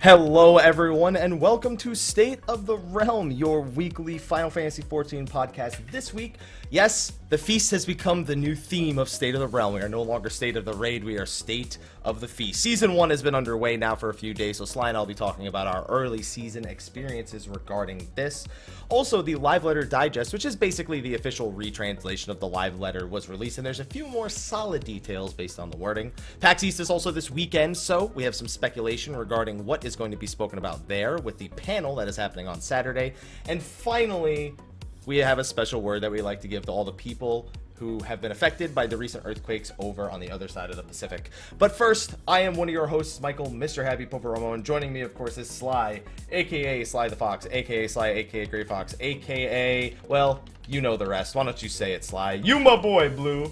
Hello everyone, and welcome to State of the Realm, your weekly Final Fantasy XIV podcast. This week, yes, the feast has become the new theme of State of the Realm. We are no longer State of the Raid, we are State of the Feast. Season 1 has been underway now for a few days, so Sly and I will be talking about our early season experiences regarding this. Also, the Live Letter Digest, which is basically the official retranslation of the live letter, was released, and there's a few more solid details based on the wording. PAX East is also this weekend, so we have some speculation regarding what is going to be spoken about there with the panel that is happening on Saturday. And finally, we have a special word that we like to give to all the people who have been affected by the recent earthquakes over on the other side of the Pacific. But first, I am one of your hosts, Michael, Mr. Happy Poveromo, and joining me, of course, is Sly, aka Slythefox, aka Sly, aka Greyfox, aka, well, you know the rest. Why don't you say it, Sly? You my boy, Blue.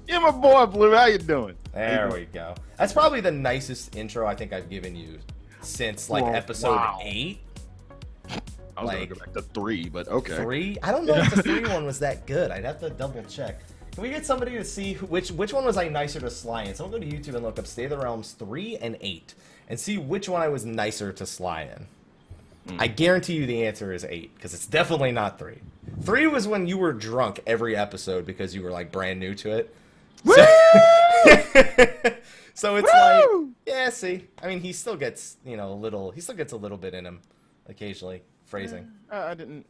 Yeah, my boy, Blue. How you doing? There we go. That's probably the nicest intro I think I've given you since, like, episode 8. I was gonna go back to 3, but okay. 3? I don't know if the 3 one was that good. I'd have to double check. Can we get somebody to see which one was I nicer to Sly in? Someone go to YouTube and look up State of the Realms 3 and 8 and see which one I was nicer to Sly in. I guarantee you the answer is 8, because it's definitely not 3. 3 was when you were drunk every episode because you were like brand new to it. So it's like, yeah, see, I mean, he still gets, you know, a little bit in him occasionally. Phrasing. I didn't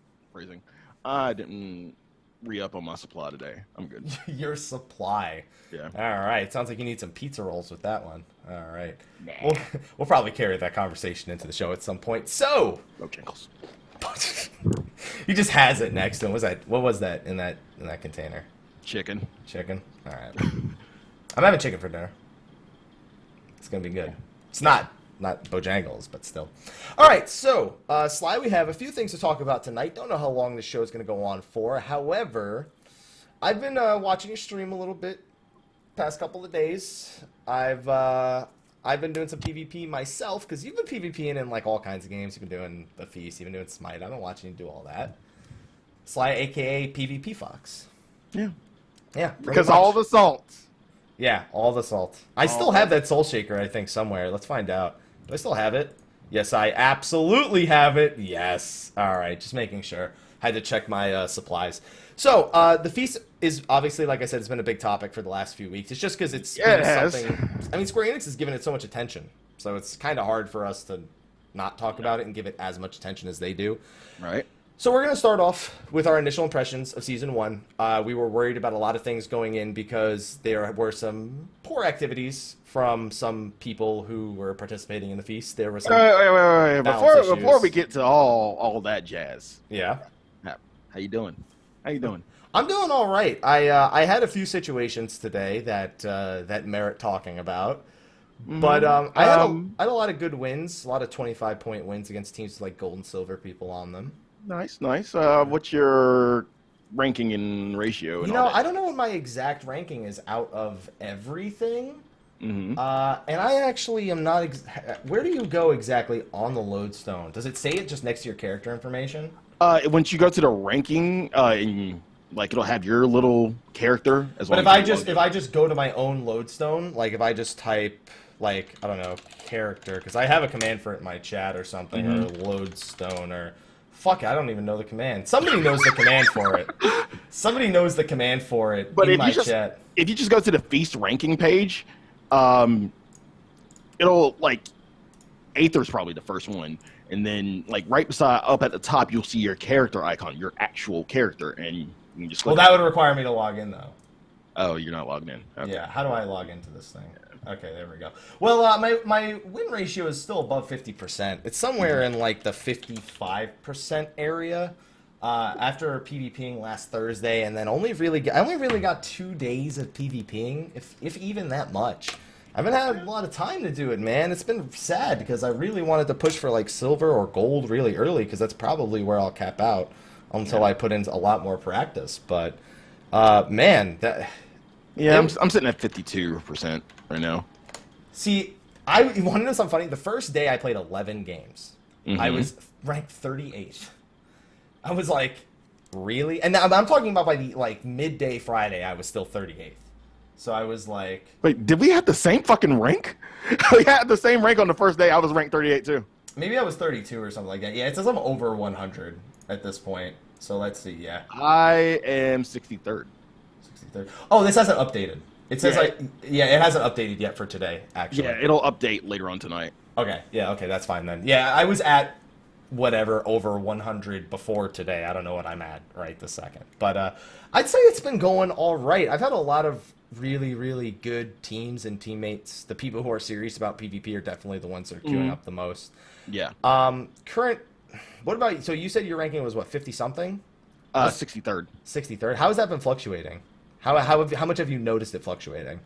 re-up on my supply today. I'm good. Your supply. Yeah. All right. Sounds like you need some pizza rolls with that one. All right. Nah. We'll probably carry that conversation into the show at some point. So. No jingles. He just has it next to him. What was that in that container? Chicken. Chicken. All right. I'm having chicken for dinner. It's gonna be good. It's not Bojangles, but still. All right, so, Sly, we have a few things to talk about tonight. Don't know how long this show is going to go on for. However, I've been watching your stream a little bit past couple of days. I've been doing some PvP myself, because you've been PvPing in, like, all kinds of games. You've been doing the Feast, you've been doing Smite. I've been watching you do all that. Sly, a.k.a. PvP Fox. Yeah. Yeah. Because all the salts. Yeah, all the salt. I still have that Soul Shaker, I think, somewhere. Let's find out. Do I still have it? Yes, I absolutely have it. Yes. All right, just making sure. Had to check my supplies. So, the Feast is obviously, like I said, it's been a big topic for the last few weeks. It's just because it's been something... I mean, Square Enix has given it so much attention. So it's kind of hard for us to not talk about it and give it as much attention as they do. Right. So we're going to start off with our initial impressions of Season 1. We were worried about a lot of things going in because there were some poor activities from some people who were participating in the Feast. There were some wait. Before we get to all that jazz. Yeah. How you doing? I'm doing all right. I had a few situations today that merit talking about. But I had a lot of good wins, a lot of 25-point wins against teams with, like, gold and silver people on them. Nice. What's your ranking and ratio? You know, I don't know what my exact ranking is out of everything. Mm-hmm. And I actually am not... Where do you go exactly on the lodestone? Does it say it just next to your character information? Once you go to the ranking, like, it'll have your little character as well. But if I just go to my own lodestone, like if I just type, like, I don't know, character, because I have a command for it in my chat or something, or lodestone, or... Fuck, I don't even know the command. Somebody knows the command for it. Somebody knows the command for it in my chat. If you just go to the Feast ranking page, it'll, like, Aether's probably the first one. And then, like, right beside, up at the top, you'll see your character icon, your actual character. And you can just click. Well, that would require me to log in, though. Oh, you're not logged in. Okay. Yeah, how do I log into this thing? Okay, there we go. Well, my win ratio is still above 50%. It's somewhere in, like, the 55% area after PvPing last Thursday, and then I only really got 2 days of PvPing, if even that much. I haven't had a lot of time to do it, man. It's been sad because I really wanted to push for, like, silver or gold really early, because that's probably where I'll cap out until I put in a lot more practice. But, man, that... Yeah, I'm sitting at 52% right now. See, you want to know something funny? The first day I played 11 games. I was ranked 38th. I was like, really? And I'm talking about by the, like, midday Friday, I was still 38th. So I was like... Wait, did we have the same fucking rank? We had the same rank on the first day. I was ranked 38 too. Maybe I was 32 or something like that. Yeah, it says I'm over 100 at this point. So let's see. Yeah. I am 63rd. 63rd. Oh, this hasn't updated. It says it hasn't updated yet for today, actually. Yeah, it'll update later on tonight. Okay. Yeah, okay, that's fine then. Yeah, I was at whatever over 100 before today. I don't know what I'm at right this second. But I'd say it's been going all right. I've had a lot of really, really good teams and teammates. The people who are serious about PvP are definitely the ones that are queuing up the most. Yeah. What about, so you said your ranking was what, 50 something? 63rd. 63rd. How has that been fluctuating? How much have you noticed it fluctuating?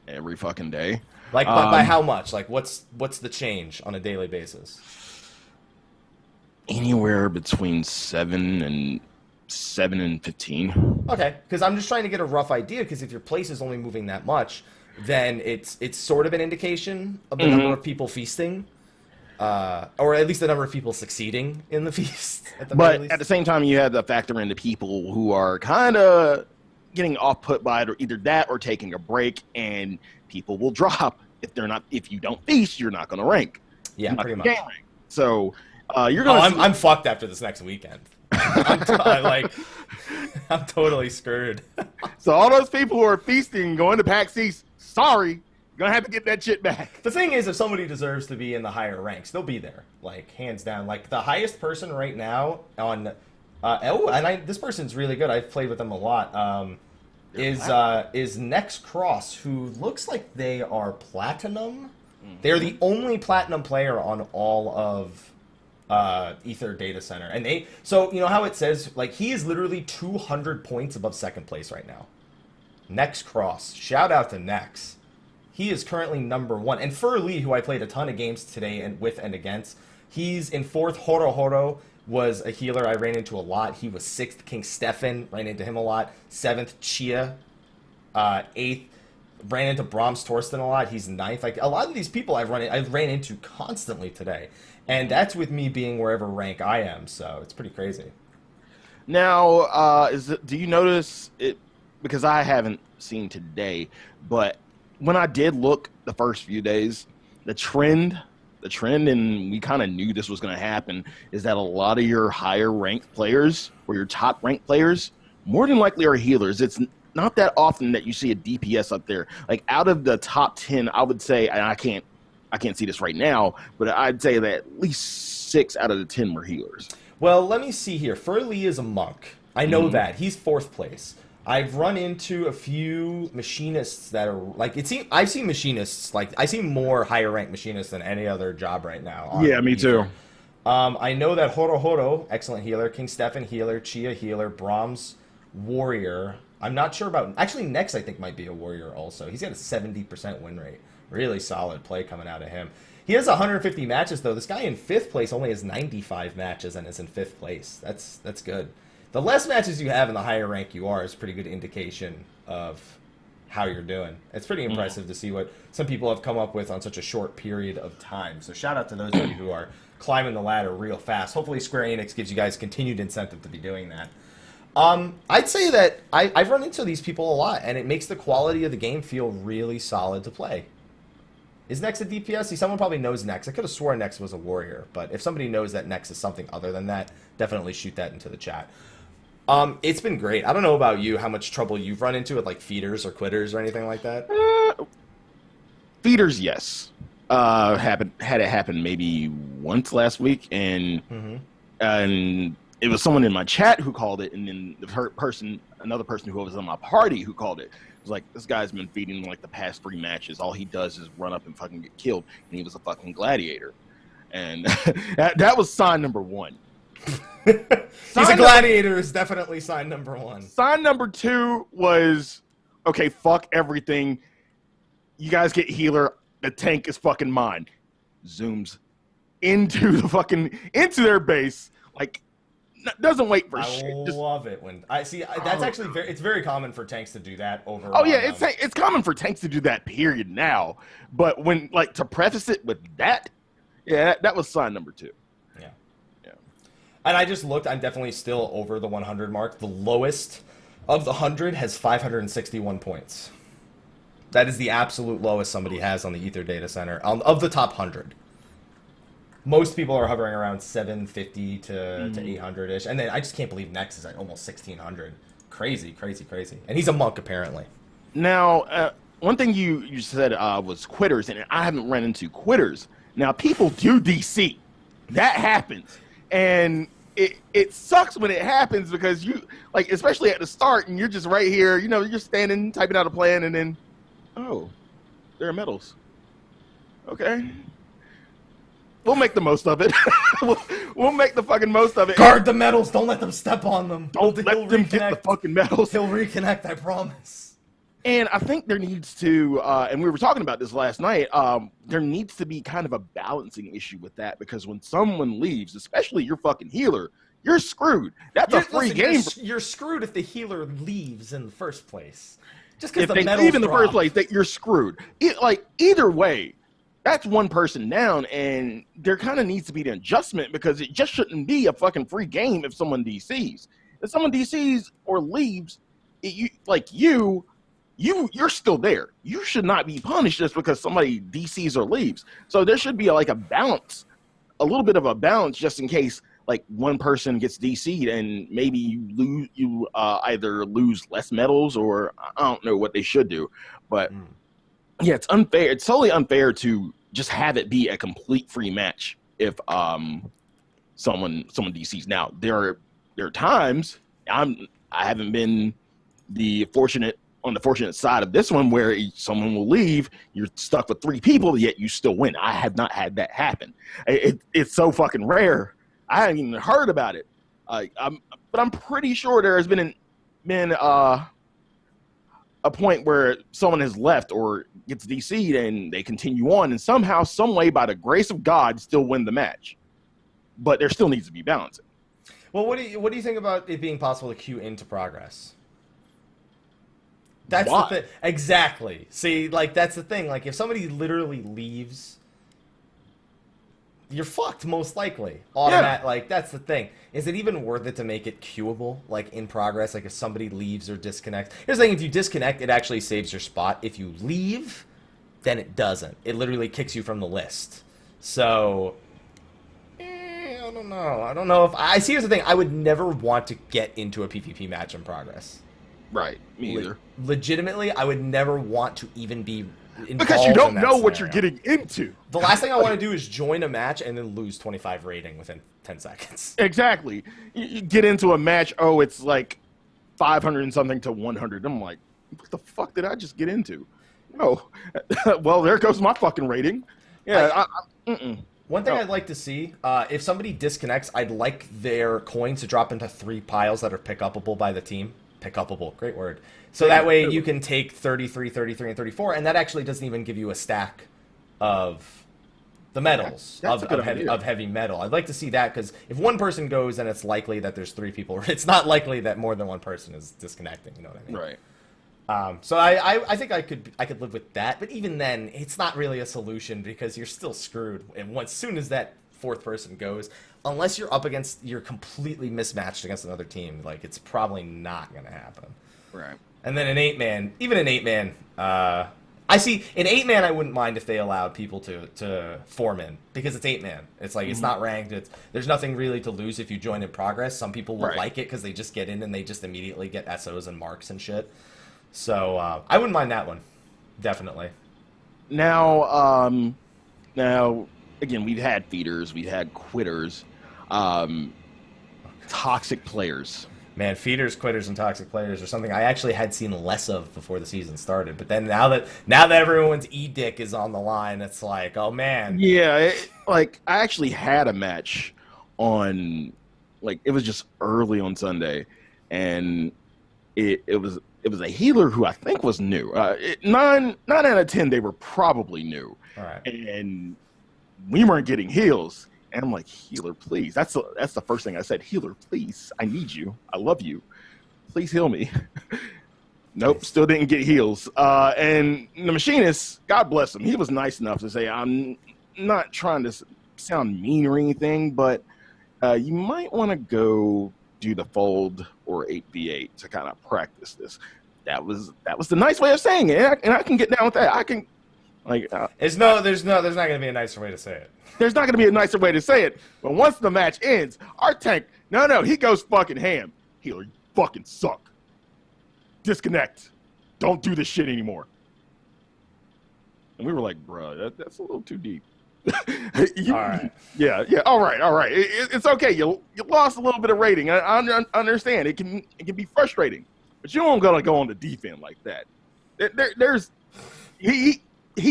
Every fucking day. Like by how much? Like what's the change on a daily basis? Anywhere between 7 and 15. Okay, because I'm just trying to get a rough idea. Because if your place is only moving that much, then it's sort of an indication of the number of people feasting, or at least the number of people succeeding in the feast. But at the same time, you have to factor in the people who are kind of getting off put by it, or either that or taking a break, and people will drop if you don't feast, you're not going to rank. Yeah, pretty much. So you're going. I'm fucked after this next weekend. I'm totally screwed. So all those people who are feasting going to PAX East, sorry, you're gonna have to get that shit back. The thing is, if somebody deserves to be in the higher ranks, they'll be there, like hands down. Like the highest person right now on, this person's really good. I've played with them a lot. Is Next Cross, who looks like they are platinum. They're the only platinum player on all of Ether Data Center, and so you know how it says like he is literally 200 points above second place right now. Next Cross, shout out to Nex. He is currently number 1, and Lee, who I played a ton of games today and with and against, he's in 4th. Horo was a healer I ran into a lot. He was 6th. King Stefan, ran into him a lot. 7th. Chia, 8th. Ran into Brahms Torsten a lot. He's 9th. Like a lot of these people I've ran into constantly today. And that's with me being wherever rank I am, so it's pretty crazy. Now, do you notice it? Because I haven't seen today, but when I did look the first few days, the trend, and we kind of knew this was going to happen, is that a lot of your higher ranked players, or your top ranked players, more than likely are healers. It's not that often that you see a DPS up there. Like out of the top 10, I would say, and I can't see this right now, but I'd say that at least 6 out of the 10 were healers. Well, let me see here. Lee is a monk. I know that. He's 4th place. I've run into a few machinists that are like I've seen machinists like I see more higher ranked machinists than any other job right now. Yeah, me too. I know that Horo, excellent healer, King Stefan healer, Chia healer, Brahms warrior. I'm not sure about actually Nex. I think might be a warrior also. He's got a 70% win rate. Really solid play coming out of him. He has 150 matches though. This guy in 5th place only has 95 matches and is in 5th place. That's good. The less matches you have in the higher rank you are is a pretty good indication of how you're doing. It's pretty impressive to see what some people have come up with on such a short period of time. So shout out to those of you who are climbing the ladder real fast. Hopefully Square Enix gives you guys continued incentive to be doing that. I'd say that I've run into these people a lot, and it makes the quality of the game feel really solid to play. Is Nex a DPS? See, someone probably knows Nex. I could have sworn Nex was a warrior, but if somebody knows that Nex is something other than that, definitely shoot that into the chat. It's been great. I don't know about you, how much trouble you've run into with like feeders or quitters or anything like that. Feeders, yes. Had it happen maybe once last week, and it was someone in my chat who called it, and then another person who was on my party who called it. It was like, this guy's been feeding like the past 3 matches. All he does is run up and fucking get killed, and he was a fucking gladiator. And that was sign number 1. He's a gladiator is definitely sign number 1. Sign number 2 was, okay, fuck everything. You guys get healer. The tank is fucking mine. Zooms into their base. Like, doesn't wait for shit. I love it when I see. That's actually it's very common for tanks to do that over. Oh yeah, it's common for tanks to do that. Period. Now, but when like to preface it with that, yeah, that was sign number 2. And I just looked. I'm definitely still over the 100 mark. The lowest of the 100 has 561 points. That is the absolute lowest somebody has on the Ether Data Center of the top 100. Most people are hovering around 750 to 800 ish, and then I just can't believe Nex is at almost 1600. Crazy. And he's a monk apparently. Now, one thing you said was quitters, and I haven't run into quitters. Now, people do DC. That happens, and it sucks when it happens because you, like, especially at the start, and you're just right here, you know, you're standing, typing out a plan, and then, oh, there are medals. Okay. We'll make the most of it. we'll make the fucking most of it. Guard the medals. Don't let them step on them. Don't let them get the fucking medals. He'll reconnect, I promise. And I think there needs to, and we were talking about this last night, there needs to be kind of a balancing issue with that, because when someone leaves, especially your fucking healer, you're screwed. That's a free game. You're screwed if the healer leaves in the first place. Just because if they leave in the first place, you're screwed. Either way, that's one person down, and there kind of needs to be an adjustment, because it just shouldn't be a fucking free game if someone DCs. If someone DCs or leaves, you're still there. You should not be punished just because somebody DCs or leaves. So there should be a balance, a little bit of a balance, just in case like one person gets DC'd and maybe you either lose less medals, or I don't know what they should do. But yeah, it's unfair. It's totally unfair to just have it be a complete free match if someone DCs. Now there are times I haven't been on the fortunate side of this one where someone will leave, you're stuck with 3 people, yet you still win. I have not had that happen. It's so fucking rare. I haven't even heard about it. But I'm pretty sure there has been a point where someone has left or gets DC'd and they continue on, and somehow, some way, by the grace of God, still win the match. But there still needs to be balancing. Well, what do you think about it being possible to queue into progress? That's Why? the thing. Exactly. See, that's the thing. If somebody literally leaves, you're fucked, most likely. That's the thing. Is it even worth it to make it queuable, in progress? If somebody leaves or disconnects. Here's the thing. If you disconnect, it actually saves your spot. If you leave, then it doesn't. It literally kicks you from the list. So, I don't know. I don't know if... I see, here's the thing. I would never want to get into a PvP match in progress. Right, me either. Legitimately, I would never want to even be involved, because you don't in know that what scenario. you're getting into. The last thing I want to do is join a match and then lose 25 rating within 10 seconds. Exactly. You get into a match, it's 500 and something to 100. I'm like, what the fuck did I just get into? Oh, well, there goes my fucking rating. Yeah, One thing I'd like to see, if somebody disconnects, I'd like their coins to drop into 3 piles that are pick-upable by the team. Pick-upable, great word. So that way you can take 33, 33, and 34, and that actually doesn't even give you a stack of the medals, of heavy metal. I'd like to see that, because if one person goes, then it's likely that there's 3 people. It's not likely that more than one person is disconnecting, you know what I mean? Right. So I think I could live with that, but even then, it's not really a solution, because you're still screwed. And as soon as that 4th person goes, unless you're completely mismatched against another team, it's probably not going to happen. Right. And then an 8-man, even an 8-man, I see, an 8-man I wouldn't mind if they allowed people to form in, because it's 8-man. It's it's not ranked. There's nothing really to lose if you join in progress. Some people will like it because they just get in and they just immediately get SOs and marks and shit. So I wouldn't mind that one, definitely. Now, again, we've had feeders, we've had quitters, toxic players. Man, feeders, quitters, and toxic players are something I actually had seen less of before the season started. But then now that everyone's e-dick is on the line, it's oh man. Yeah, I actually had a match on, it was just early on Sunday, and it was a healer who I think was new. 9 out of 10, they were probably new. All right. And we weren't getting heals. And I'm like, healer, please. That's the first thing I said. Healer, please. I need you. I love you. Please heal me. Nope, still didn't get heals. And the machinist, God bless him, he was nice enough to say, I'm not trying to sound mean or anything, but you might want to go do the fold or 8v8 to kind of practice this. That was the nice way of saying it, and I can get down with that. Like, there's not gonna be a nicer way to say it. there's not going to be a nicer way to say it. But once the match ends, our tank, no, he goes fucking ham. Healer, you fucking suck. Disconnect. Don't do this shit anymore. And we were like, bruh, that's a little too deep. All right. Yeah. All right. It's okay. You lost a little bit of rating. I understand. It can be frustrating, but you don't gotta go on the defense like that. There's he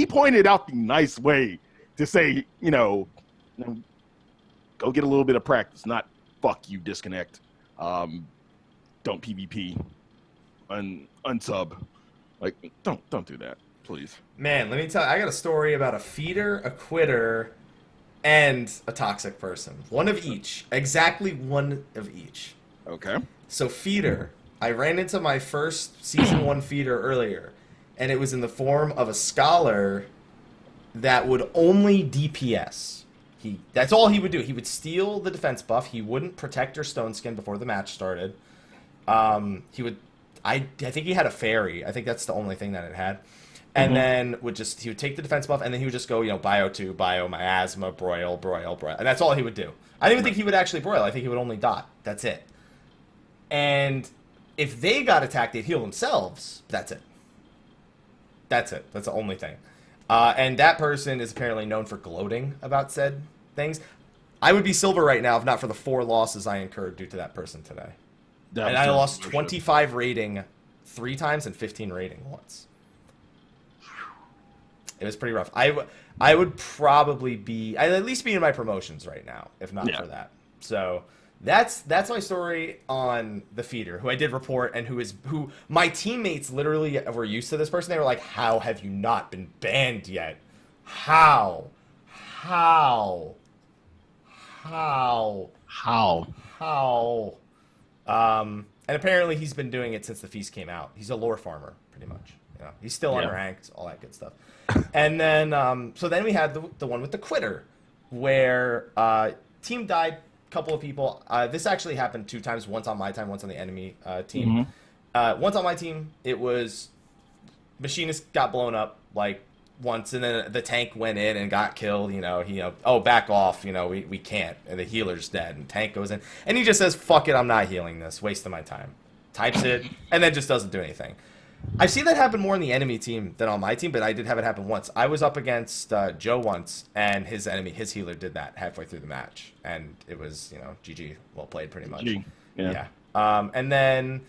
pointed out the nice way to say, go get a little bit of practice. Not fuck you, disconnect. Don't PvP. Unsub. Like, don't do that. Please. Man, let me tell you, I got a story about a feeder, a quitter, and a toxic person. One of each. Exactly one of each. Okay. So feeder, I ran into my first season 1 feeder earlier, and it was in the form of a scholar that would only DPS. That's all he would do. He would steal the defense buff. He wouldn't protect your stone skin before the match started. He would I think he had a fairy. I think that's the only thing that it had. And then he would take the defense buff, and then he would just go, bio 2, bio, miasma, broil. And that's all he would do. I don't even think he would actually broil. I think he would only dot. That's it. And if they got attacked, they'd heal themselves. That's it. That's the only thing. And that person is apparently known for gloating about said things. I would be silver right now if not for the 4 losses I incurred due to that person today. And I lost 25 rating 3 times and 15 rating once. It was pretty rough. I would probably be... I'd at least be in my promotions right now, if not for that. So that's my story on the feeder, who I did report, and who my teammates literally were used to this person. They were like, how have you not been banned yet? How? And apparently he's been doing it since the feast came out. Is a lore farmer, pretty much. He's still unranked, all that good stuff. And then, so then we had the one with the quitter, where team died, a couple of people. This actually happened 2 times, once on my time, once on the enemy team. Once on my team, it was machinist got blown up like once, and then the tank went in and got killed. Back off. We can't. And the healer's dead, and tank goes in, and he just says, "Fuck it, I'm not healing this. Wasting my time." Types it, and then just doesn't do anything. I've seen that happen more on the enemy team than on my team, but I did have it happen once. I was up against Joe once, and his healer did that halfway through the match, and it was, GG, well played, pretty much. Yeah. And then,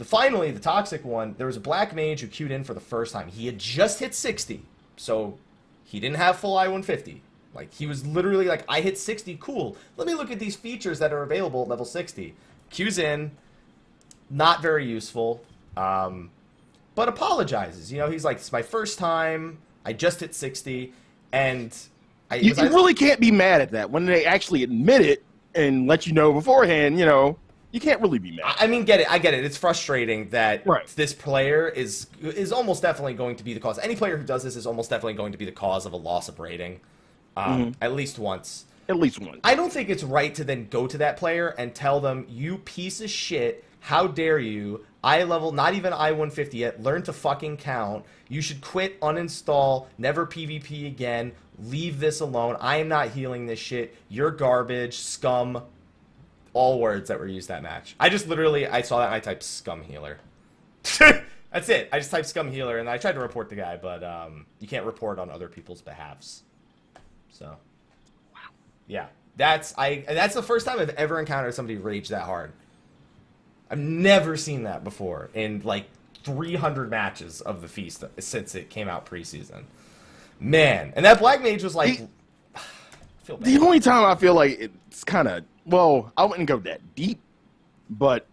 finally, the toxic one, there was a black mage who queued in for the first time. He had just hit 60, so he didn't have full I-150. Like, he was literally like, I hit 60, cool. Let me look at these features that are available at level 60. Queues in, not very useful. But apologizes. He's like, it's my first time. I just hit 60, and you really can't be mad at that when they actually admit it and let you know beforehand. You can't really be mad. I mean, I get it. It's frustrating that this player is almost definitely going to be the cause. Any player who does this is almost definitely going to be the cause of a loss of rating, at least once. At least once. I don't think it's right to then go to that player and tell them, you piece of shit, how dare you, I level, not even I-150 yet, learn to fucking count, you should quit, uninstall, never PvP again, leave this alone, I am not healing this shit, you're garbage, scum, all words that were used that match. I saw that and I typed scum healer. That's it, I just typed scum healer, and I tried to report the guy, but you can't report on other people's behalves. So, wow. Yeah, that's the first time I've ever encountered somebody rage that hard. I've never seen that before in like 300 matches of the feast since it came out preseason. Man, and that black mage was like, I feel bad. The only time I feel like it's kind of, I wouldn't go that deep, but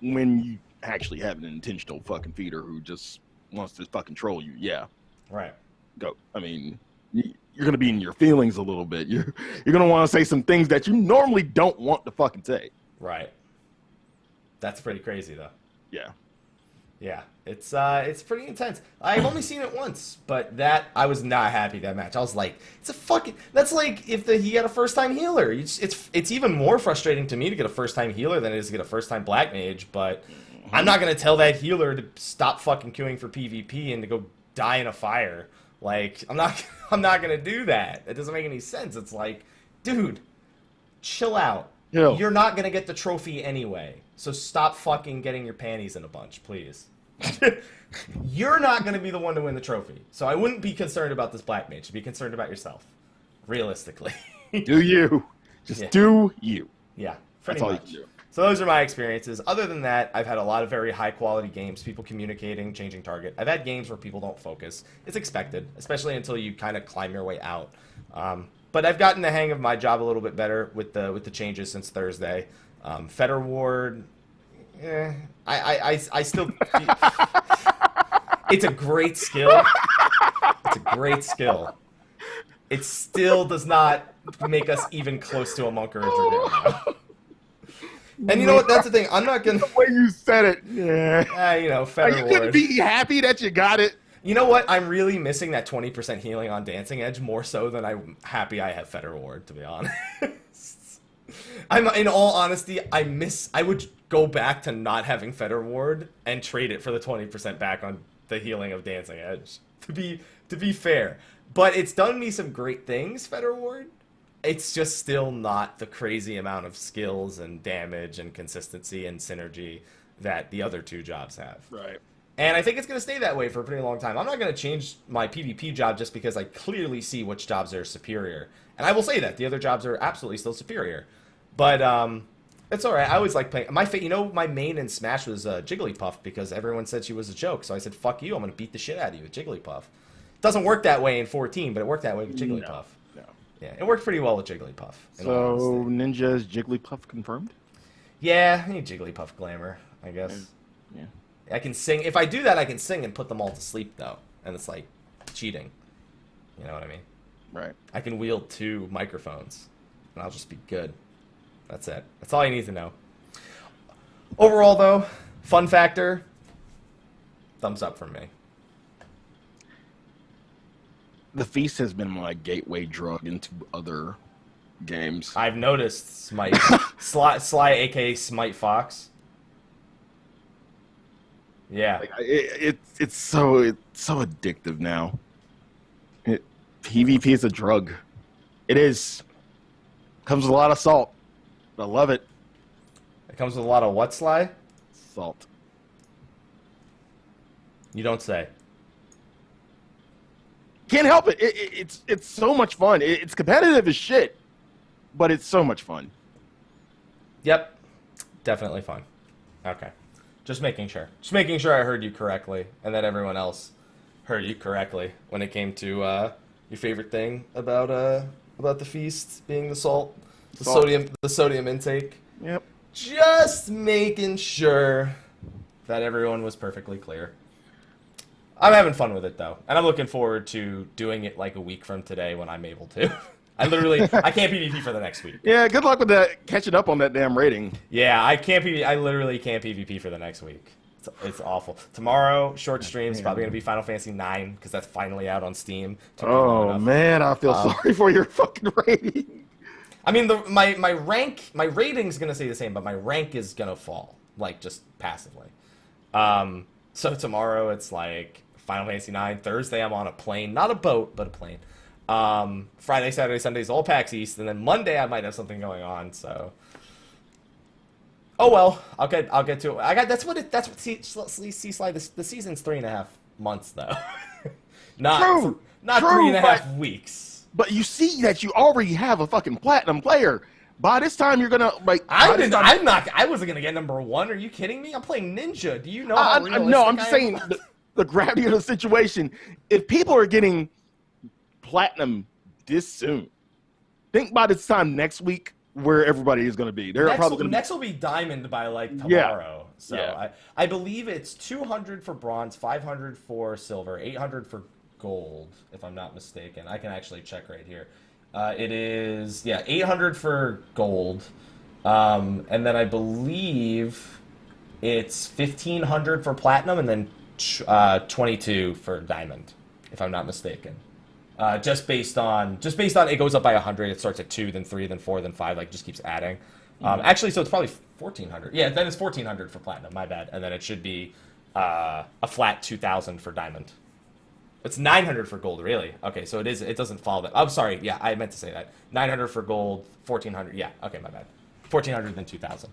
when you actually have an intentional fucking feeder who just wants to fucking troll you, yeah. Right. Go. I mean, you're gonna be in your feelings a little bit. You're gonna want to say some things that you normally don't want to fucking say. Right. That's pretty crazy, though. Yeah. Yeah, it's pretty intense. I've only seen it once, but I was not happy that match. I was like, that's like if he had a first-time healer. It's even more frustrating to me to get a first-time healer than it is to get a first-time black mage, but I'm not going to tell that healer to stop fucking queuing for PvP and to go die in a fire Like, I'm not gonna do that. It doesn't make any sense. It's like, dude, chill out. Yo. You're not gonna get the trophy anyway, so stop fucking getting your panties in a bunch, please. You're not gonna be the one to win the trophy, so I wouldn't be concerned about this black mage. Be concerned about yourself, realistically. Do you? Just do you. Yeah, that's all you can do. So those are my experiences. Other than that, I've had a lot of very high-quality games, people communicating, changing target. I've had games where people don't focus. It's expected, especially until you kind of climb your way out. But I've gotten the hang of my job a little bit better with the changes since Thursday. Feder Ward, I still... It's a great skill. It's a great skill. It still does not make us even close to a monk or a druid. And you know what? That's the thing. I'm not gonna. The way you said it, yeah. You know, Feder Are you gonna be happy that you got it? You know what? I'm really missing that 20% healing on Dancing Edge more so than I'm happy I have Feder Ward, to be honest. In all honesty, I would go back to not having Feder Ward and trade it for the 20% back on the healing of Dancing Edge. To be fair, but it's done me some great things, Feder Ward. It's just still not the crazy amount of skills and damage and consistency and synergy that the other two jobs have. Right. And I think it's going to stay that way for a pretty long time. I'm not going to change my PvP job just because I clearly see which jobs are superior. And I will say that. The other jobs are absolutely still superior. But it's all right. I always like playing. My main in Smash was Jigglypuff because everyone said she was a joke. So I said, fuck you. I'm going to beat the shit out of you with Jigglypuff. Doesn't work that way in 14, but it worked that way with Jigglypuff. No. Yeah, it worked pretty well with Jigglypuff. So Ninja's Jigglypuff confirmed? Yeah, I need Jigglypuff glamour, I guess. Yeah. I can sing. If I do that, I can sing and put them all to sleep, though. And it's like cheating. You know what I mean? Right. I can wield 2 microphones, and I'll just be good. That's it. That's all you need to know. Overall, though, fun factor, thumbs up from me. The Feast has been my gateway drug into other games. I've noticed Smite. Slyh, aka Slythefox. Yeah. Like, it's so addictive now. PvP is a drug. It is. Comes with a lot of salt. I love it. It comes with a lot of what, Slyh? Salt. You don't say. Can't help it. It's so much fun. It's competitive as shit, but it's so much fun. Yep. Definitely fun. Okay. Just making sure. Just making sure I heard you correctly and that everyone else heard you correctly when it came to your favorite thing about the Feast being the salt, the sodium intake. Yep. Just making sure that everyone was perfectly clear. I'm having fun with it, though, and I'm looking forward to doing it like a week from today when I'm able to. I can't PvP for the next week. Yeah, good luck with that, catching up on that damn rating. Yeah, I literally can't PvP for the next week. It's awful. Tomorrow, short stream's probably going to be Final Fantasy IX, because that's finally out on Steam. Oh, man, I feel sorry for your fucking rating. I mean, my rating's going to stay the same, but my rank is going to fall, like, just passively. So tomorrow, it's like Final Fantasy IX. Thursday, I'm on a plane. Not a boat, but a plane. Friday, Saturday, Sunday's all PAX East. And then Monday, I might have something going on, so... Oh, well. I'll get to it. That's what Slyh, the season's 3.5 months, though. not true, 3.5 weeks. But you see that you already have a fucking platinum player. By this time, you're gonna like. I wasn't gonna get number 1. Are you kidding me? I'm playing Ninja. Do you know how realistic No, I'm just saying the gravity of the situation. If people are getting platinum this soon, think by this time next week where everybody is gonna be. Next will be diamond by like tomorrow. Yeah. So I believe it's 200 for bronze, 500 for silver, 800 for gold, if I'm not mistaken. I can actually check right here. It is, 800 for gold, and then I believe it's 1,500 for platinum, and then 22 for diamond, if I'm not mistaken. Just based on it goes up by 100. It starts at 2, then 3, then 4, then 5. Like just keeps adding. Actually, so it's probably 1,400. Yeah, then it's 1,400 for platinum. My bad. And then it should be a flat 2,000 for diamond. It's 900 for gold, really. Okay, so it doesn't follow that. I'm sorry. Yeah, I meant to say that. 900 for gold, 1400. Yeah, okay, my bad. 1400 then 2000.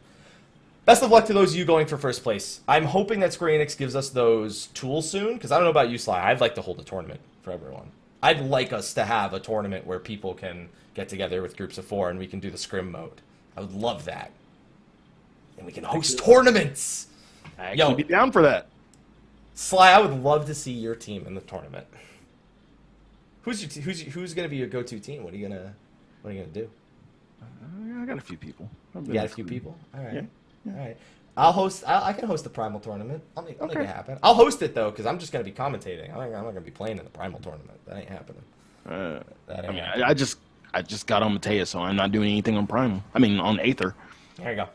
Best of luck to those of you going for first place. I'm hoping that Square Enix gives us those tools soon, because I don't know about you, Sly. I'd like to hold a tournament for everyone. I'd like us to have a tournament where people can get together with groups of 4 and we can do the scrim mode. I would love that. And we can host tournaments. I actually be down for that. Sly, I would love to see your team in the tournament. Who's going to be your go-to team? What are you gonna do? I got a few people. You got a few people? All right. Yeah. All right. I'll host. I can host the Primal tournament. I'll make it happen. I'll host it though, because I'm just gonna be commentating. I'm not gonna be playing in the Primal tournament. That ain't happening. I just got on Matea, so I'm not doing anything on Primal. I mean, on Aether. There you go.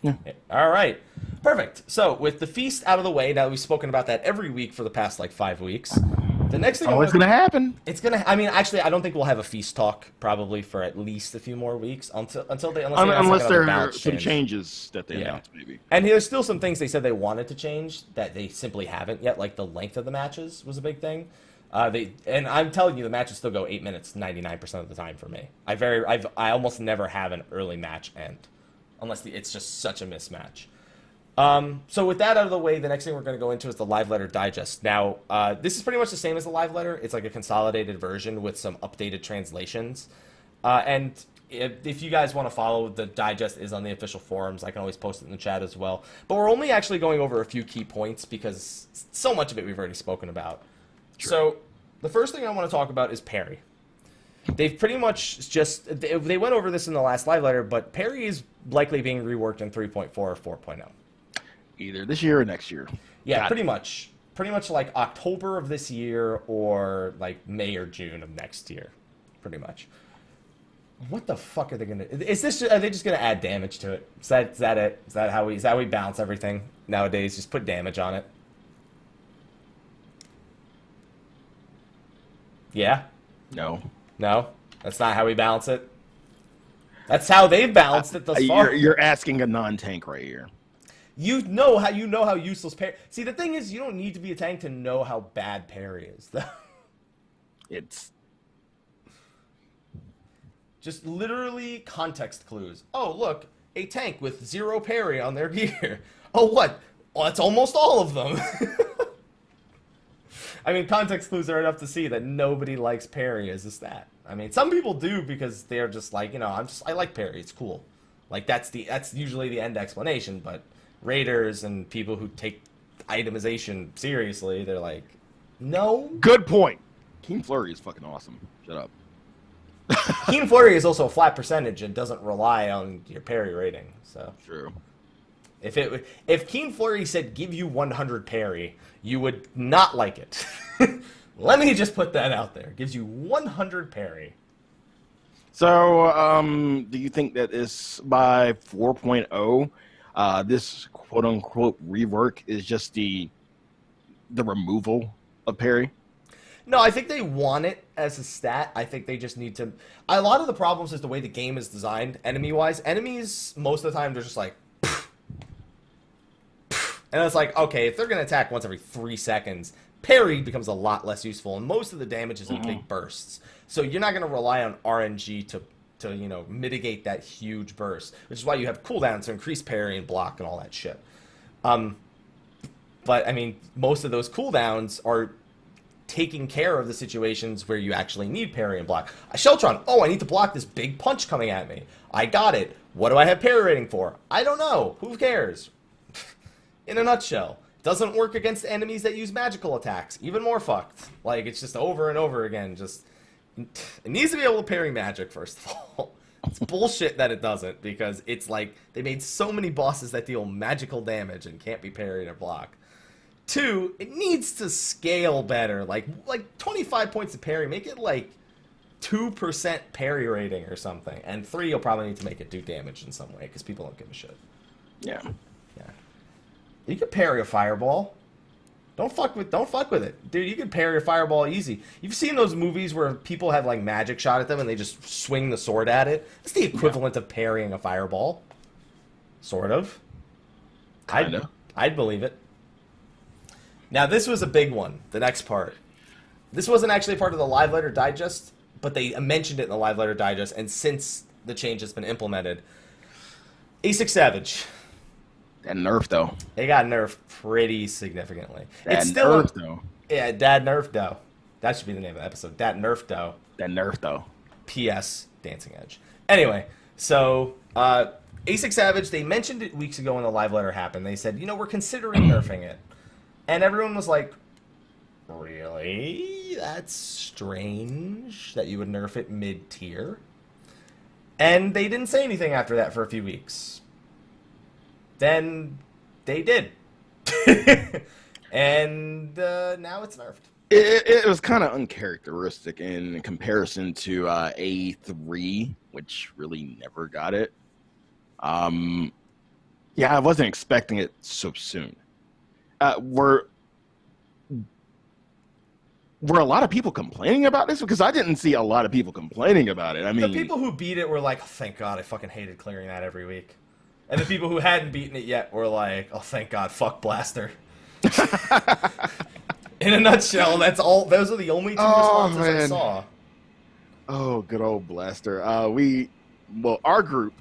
Yeah. All right. Perfect. So with the feast out of the way, now that we've spoken about that every week for the past 5 weeks. The next thing it's gonna happen. It's gonna. I mean, actually, I don't think we'll have a feast talk probably for at least a few more weeks unless there are some changes that they announced, maybe. And there's still some things they said they wanted to change that they simply haven't yet. Like the length of the matches was a big thing. And I'm telling you, the matches still go 8 minutes 99% of the time for me. I almost never have an early match end, unless it's just such a mismatch. So with that out of the way, the next thing we're going to go into is the live letter digest. Now, this is pretty much the same as the live letter. It's like a consolidated version with some updated translations. And if you guys want to follow, the digest is on the official forums. I can always post it in the chat as well. But we're only actually going over a few key points because so much of it we've already spoken about. Sure. So the first thing I want to talk about is parry. They've pretty much they went over this in the last live letter, but parry is likely being reworked in 3.4 or 4.0. Either this year or next year. Yeah, pretty much like October of this year or like May or June of next year, pretty much. What the fuck are they gonna? Are they just gonna add damage to it? Is that it? Is that how we balance everything nowadays? Just put damage on it. Yeah. No, that's not how we balance it. That's how they've balanced it thus far. You're asking a non-tank right here. You know how useless parry. See, the thing is, you don't need to be a tank to know how bad parry is. It's just literally context clues. Oh, look, a tank with 0 parry on their gear. Oh, what? Well, that's almost all of them. I mean, context clues are enough to see that nobody likes parry as a stat. I mean, some people do because they're just like, I like parry. It's cool. Like that's usually the end explanation, but raiders and people who take itemization seriously, they're like, no. Good point. Keen Flurry is fucking awesome. Shut up. Keen Flurry is also a flat percentage and doesn't rely on your parry rating. So true. If Keen Flurry said give you 100 parry, you would not like it. Let me just put that out there. Gives you 100 parry. So, do you think that is by 4.0? This quote-unquote rework is just the removal of parry? No, I think they want it as a stat. I think they just need to... A lot of the problems is the way the game is designed, enemy-wise. Enemies, most of the time, they're just like... And it's like, okay, if they're going to attack once every 3 seconds, parry becomes a lot less useful, and most of the damage is in big bursts. So you're not going to rely on RNG to mitigate that huge burst, which is why you have cooldowns to increase parry and block and all that shit. But I mean, most of those cooldowns are taking care of the situations where you actually need parry and block. Sheltron, I need to block this big punch coming at me. I got it. What do I have parry rating for? I don't know. Who cares? In a nutshell. Doesn't work against enemies that use magical attacks. Even more fucked. Like, it's just over and over again. It needs to be able to parry magic, first of all. It's bullshit that it doesn't, because it's like they made so many bosses that deal magical damage and can't be parried or blocked. 2, it needs to scale better. Like 25 points of parry, make it like 2% parry rating or something. And 3, you'll probably need to make it do damage in some way, because people don't give a shit. Yeah. You can parry a fireball. Don't fuck with it. Dude, you can parry a fireball easy. You've seen those movies where people have like magic shot at them and they just swing the sword at it? It's the equivalent of parrying a fireball. Sort of. Kinda. I'd believe it. Now this was a big one, the next part. This wasn't actually part of the live letter digest, but they mentioned it in the live letter digest, and since the change has been implemented, A6 Savage. That nerf, though. They got nerfed pretty significantly. That It's still nerf, though. Yeah, Dad nerfed, though. That should be the name of the episode. Dad nerfed, though. That nerf, though. P.S. Dancing Edge. Anyway, so A6 Savage, they mentioned it weeks ago when the live letter happened. They said, we're considering nerfing it. And everyone was like, really? That's strange that you would nerf it mid-tier. And they didn't say anything after that for a few weeks. Then they did. And now it's nerfed. It was kind of uncharacteristic in comparison to A3, which really never got it. Yeah, I wasn't expecting it so soon. Were a lot of people complaining about this? Because I didn't see a lot of people complaining about it. I mean, the people who beat it were like, oh, thank God, I fucking hated clearing that every week. And the people who hadn't beaten it yet were like, oh, thank God, fuck Blaster. In a nutshell, that's all. Those are the only two responses I saw. Oh, good old Blaster. Our group,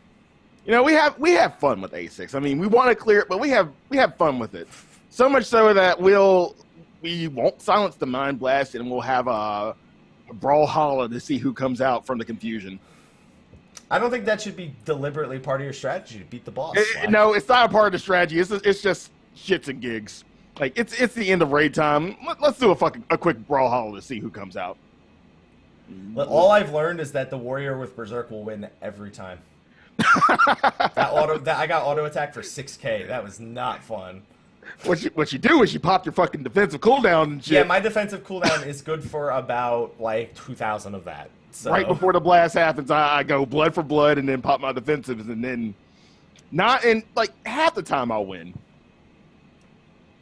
we have fun with A6. I mean, we want to clear it, but we have fun with it. So much so that we won't silence the Mind Blast, and we'll have a brawlhalla to see who comes out from the confusion. I don't think that should be deliberately part of your strategy to beat the boss. No, it's not a part of the strategy. It's just shits and gigs. Like it's the end of raid time. Let's do a quick brawlhalla to see who comes out. But all I've learned is that the warrior with Berserk will win every time. I got auto attack for 6K. That was not fun. What you do is you pop your fucking defensive cooldown and shit. Yeah, my defensive cooldown is good for about like 2,000 of that. So. Right before the blast happens, I go blood for blood and then pop my defensives, and then half the time I'll win.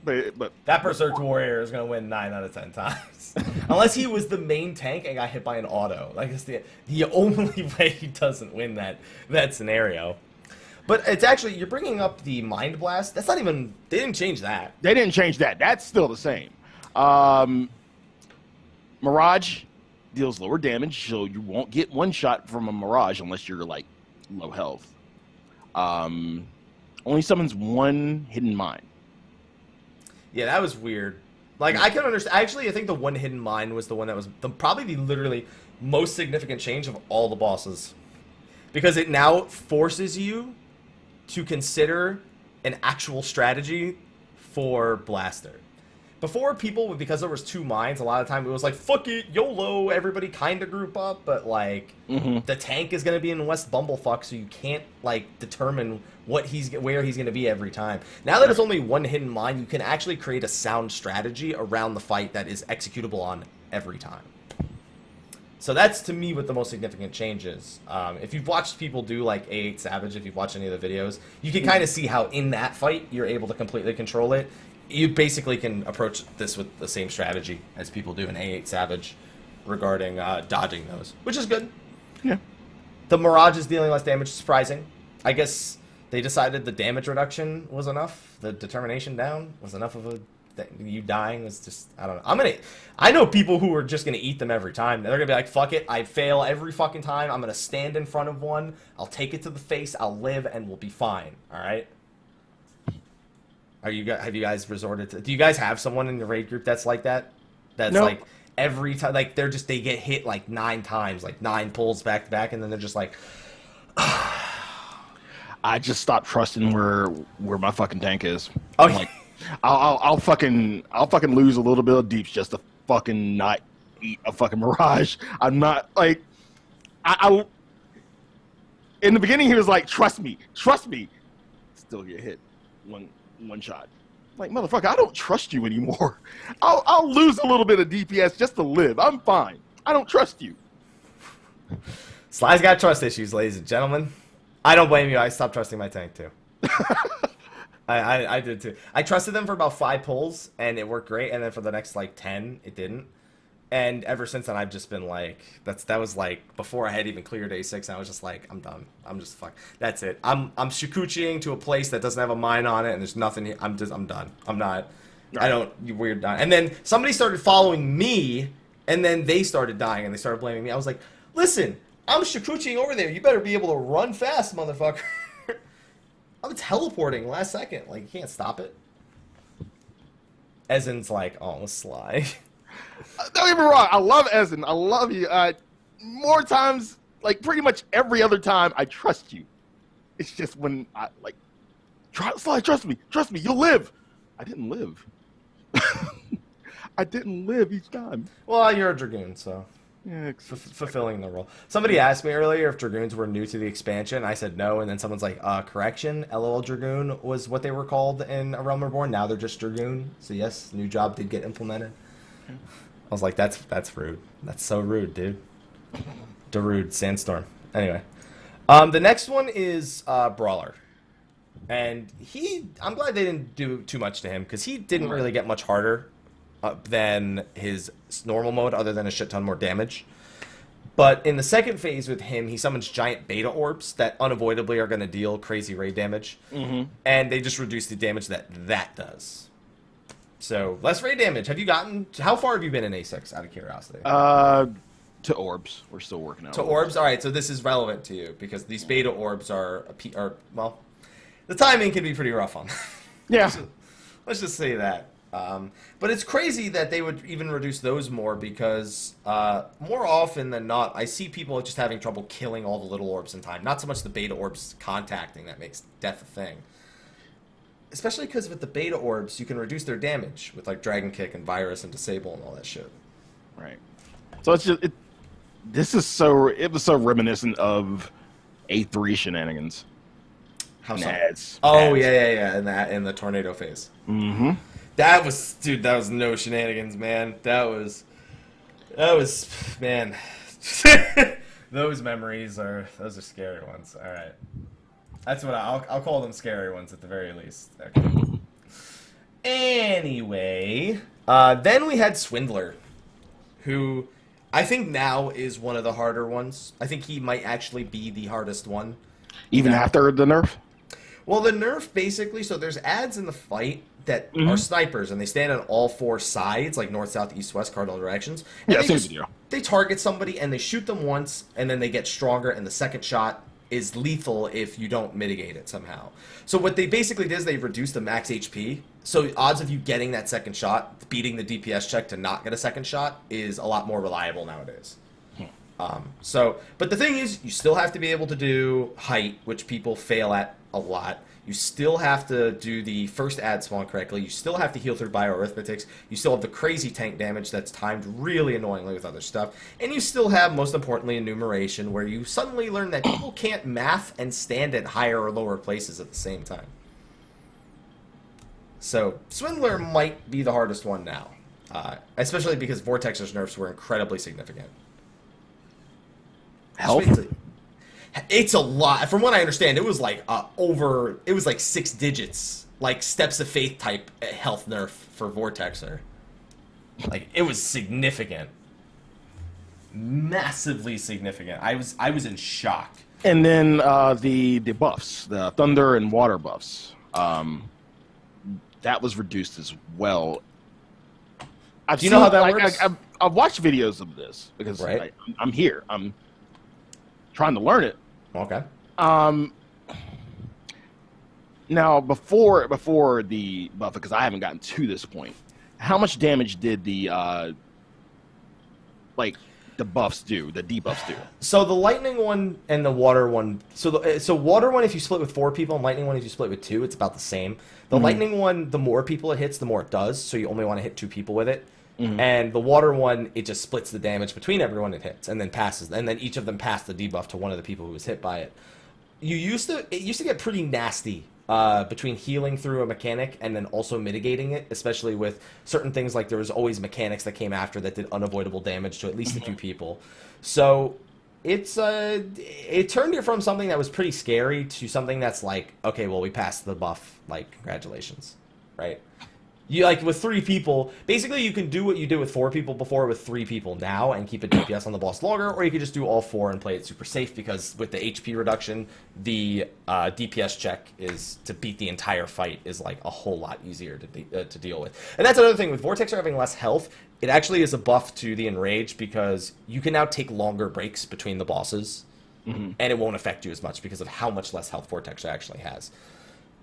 But that Berserk warrior is gonna win 9 out of 10 times, unless he was the main tank and got hit by an auto. Like it's the only way he doesn't win that scenario. But it's actually, you're bringing up the Mind Blast. That's not even, they didn't change that. They didn't change that. That's still the same. Mirage deals lower damage, so you won't get one shot from a Mirage unless you're like low health. Only summons one Hidden Mind. Yeah, that was weird. Like, I can understand. Actually, I think the one Hidden Mind was the one that was probably the literally most significant change of all the bosses. Because it now forces you to consider an actual strategy for Blaster. Before, people, because there was 2 minds, a lot of time it was like, fuck it, YOLO, everybody kind of group up, but like, the tank is going to be in West Bumblefuck, so you can't like determine where he's going to be every time. Now that it's only one Hidden Mind, you can actually create a sound strategy around the fight that is executable on every time. So that's, to me, what the most significant change is. If you've watched people do, like, A8 Savage, if you've watched any of the videos, you can kind of see how in that fight, you're able to completely control it. You basically can approach this with the same strategy as people do in A8 Savage regarding dodging those, which is good. Yeah. The Mirage is dealing less damage, surprising. I guess they decided the damage reduction was enough. The determination down was enough of a... You dying was just, I don't know. I know people who are just gonna eat them every time. They're gonna be like, fuck it, I fail every fucking time. I'm gonna stand in front of one. I'll take it to the face. I'll live, and we'll be fine. All right. Have you guys resorted to? Do you guys have someone in the raid group that's like that? That's no. Like every time, like they get hit like 9 times, like 9 pulls back to back, and then they're just like. I just stopped trusting where my fucking tank is. Oh, like. I'll fucking lose a little bit of deeps just to fucking not eat a fucking Mirage. I'm not like I in the beginning he was like, trust me. Still get hit one shot. Like, motherfucker, I don't trust you anymore. I'll lose a little bit of DPS just to live. I'm fine. I don't trust you. Sly's got trust issues, ladies and gentlemen. I don't blame you. I stopped trusting my tank too. I did too. I trusted them for about 5 pulls, and it worked great. And then for the next like 10, it didn't. And ever since then, I've just been like, that was like before I had even cleared A6. And I was just like, I'm done. I'm just fuck. That's it. I'm Shikuchiing to a place that doesn't have a mine on it, and there's nothing here. I'm done. I'm not. I don't. You weird. And then somebody started following me And then they started dying, and they started blaming me. I was like, listen, I'm Shikuchiing over there. You better be able to run fast, motherfucker. I'm teleporting last second. Like, you can't stop it. Ezen's like, oh, Sly. Don't get me wrong. I love Ezen. I love you. More times, like pretty much every other time, I trust you. It's just when I like, Sly, trust me, you'll live. I didn't live. I didn't live each time. Well, you're a Dragoon, so Yeah, fulfilling the role. Somebody asked me earlier if Dragoons were new to the expansion. I said no, and then someone's like, correction, LOL Dragoon was what they were called in A Realm Reborn. Now they're just Dragoon. So yes, new job did get implemented. I was like, that's rude. That's so rude, dude. Darude, Sandstorm. Anyway. The next one is Brawler. And I'm glad they didn't do too much to him, because he didn't really get much harder than his normal mode, other than a shit ton more damage. But in the second phase with him, he summons giant beta orbs that unavoidably are going to deal crazy raid damage. Mm-hmm. And they just reduce the damage that does. So, less raid damage. How far have you been in A6, out of curiosity? To orbs. We're still working out. To orbs? Alright, so this is relevant to you, because these beta orbs are well, the timing can be pretty rough on them. Yeah. Let's just say that. But it's crazy that they would even reduce those more, because more often than not, I see people just having trouble killing all the little orbs in time. Not so much the beta orbs contacting that makes death a thing. Especially because with the beta orbs, you can reduce their damage with like Dragon Kick and Virus and Disable and all that shit. Right. So it's just it was so reminiscent of A3 shenanigans. How so? Nads. Oh yeah. In the tornado phase. Mm-hmm. That was no shenanigans, man. That was man. Those memories are scary ones. All right, that's what I'll call them, scary ones at the very least. Okay. Anyway, then we had Swindler, who I think now is one of the harder ones. I think he might actually be the hardest one. Even after the nerf? Well, the nerf basically, so there's ads in the fight that are snipers, and they stand on all four sides, like north, south, east, west, cardinal directions. And yeah, same video. They target somebody, and they shoot them once, and then they get stronger, and the second shot is lethal if you don't mitigate it somehow. So what they basically did is they reduced the max HP, so odds of you getting that second shot, beating the DPS check to not get a second shot, is a lot more reliable nowadays. But the thing is, you still have to be able to do height, which people fail at a lot. You still have to do the first ad spawn correctly. You still have to heal through bioarithmetics. You still have the crazy tank damage that's timed really annoyingly with other stuff. And you still have, most importantly, enumeration, where you suddenly learn that people can't math and stand at higher or lower places at the same time. So, Swindler might be the hardest one now. Especially because Vortex's nerfs were incredibly significant. Health? It's a lot. From what I understand, it was like it was like 6 digits, like Steps of Faith type health nerf for Vortexer. Like, it was significant. Massively significant. I was in shock. And then the buffs, the thunder and water buffs, that was reduced as well. Do you know how that works? I've watched videos of this because I'm here. I'm trying to learn it. Okay. Now, before the buff, because I haven't gotten to this point, how much damage did the buffs do, the debuffs do? So the lightning one and the water one. So water one, if you split with 4 people, and lightning one, if you split with 2, it's about the same. The lightning one, the more people it hits, the more it does. So you only want to hit 2 people with it. And the water one, it just splits the damage between everyone it hits, and then passes, and then each of them pass the debuff to one of the people who was hit by it. It used to get pretty nasty between healing through a mechanic and then also mitigating it, especially with certain things, like there was always mechanics that came after that did unavoidable damage to at least a few people. So it turned it from something that was pretty scary to something that's like, okay, well, we passed the buff, like, congratulations, right? You, like, with 3 people, basically you can do what you did with 4 people before with 3 people now and keep a DPS on the boss longer, or you could just do all 4 and play it super safe, because with the HP reduction, the DPS check is to beat the entire fight is like a whole lot easier to deal with. And that's another thing, with Vortexer having less health, It actually is a buff to the Enrage because you can now take longer breaks between the bosses, and it won't affect you as much because of how much less health Vortex actually has.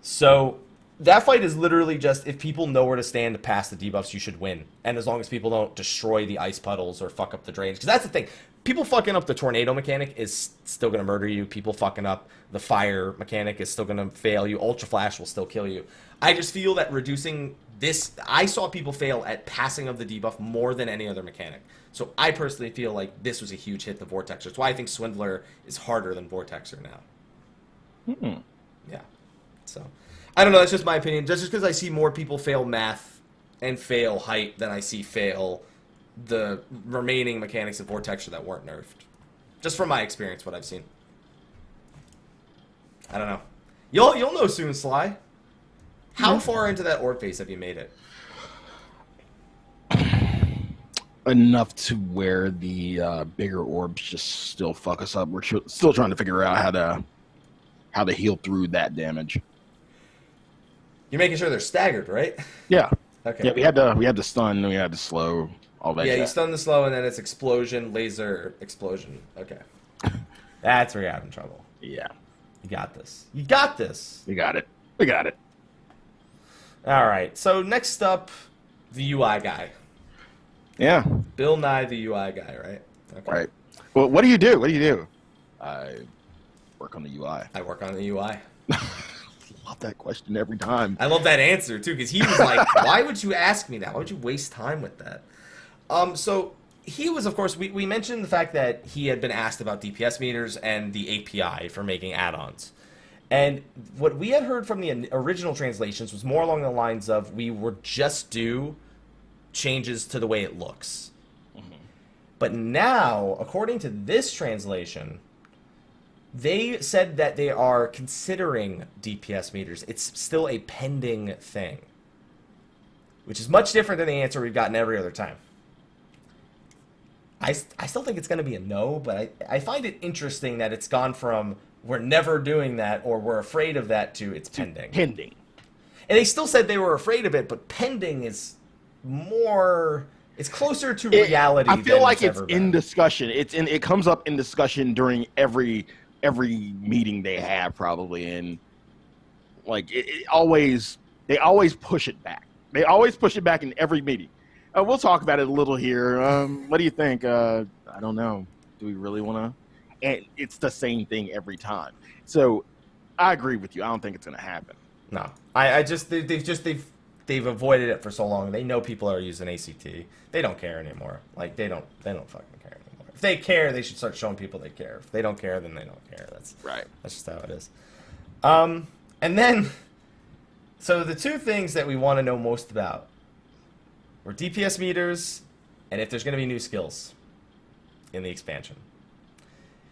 So that fight is literally just, if people know where to stand to pass the debuffs, you should win. And as long as people don't destroy the ice puddles or fuck up the drains. Because that's the thing. People fucking up the tornado mechanic is still going to murder you. People fucking up the fire mechanic is still going to fail you. Ultra Flash will still kill you. I just feel that reducing this... I saw people fail at passing of the debuff more than any other mechanic. So I personally feel like this was a huge hit to Vortexer. That's why I think Swindler is harder than Vortexer now. Yeah. So... I don't know, that's just my opinion. Just because I see more people fail math and fail height than I see fail the remaining mechanics of Vortexer that weren't nerfed. Just from my experience, what I've seen. I don't know. You'll know soon, Sly. How far into that orb phase have you made it? Enough to where the bigger orbs just still fuck us up. We're still trying to figure out how to heal through that damage. You're making sure they're staggered, right? Yeah. Okay. Yeah, we had to stun, we had to slow, all that. Yeah, shit. you stun the slow, and then it's explosion, laser, explosion. Okay. That's where you're having trouble. Yeah. You got this. You got this. We got it. We got it. All right. So next up, the UI guy. Yeah. Bill Nye, the UI guy, right? Okay. Right. Well, what do you do? What do you do? I work on the UI. I work on the UI. Love that question every time. I love that answer too, because he was like, "Why would you ask me that? Why would you waste time with that?" So he was, of course, we mentioned the fact that he had been asked about DPS meters and the API for making add-ons, and what we had heard from the original translations was more along the lines of, we were just due changes to the way it looks. But now, according to this translation, they said that they are considering DPS meters. It's still a pending thing, which is much different than the answer we've gotten every other time. I still think it's going to be a no, but I find it interesting that it's gone from we're never doing that or we're afraid of that to it's pending. Pending. And they still said they were afraid of it, but pending is more... It's closer to reality. I feel like it's ever in been. discussion. It comes up in discussion during every meeting they have, probably, and like they always push it back. They always push it back in every meeting. We'll talk about it a little here. What do you think? I don't know. Do we really want to? And it's the same thing every time. So I agree with you. I don't think it's going to happen. No, they've avoided it for so long. They know people are using ACT. They don't care anymore. Like they don't fucking care anymore. If they care, they should start showing people they care. If they don't care, then they don't care. That's right. That's just how it is. And then, so the two things that we want to know most about were DPS meters and if there's going to be new skills in the expansion.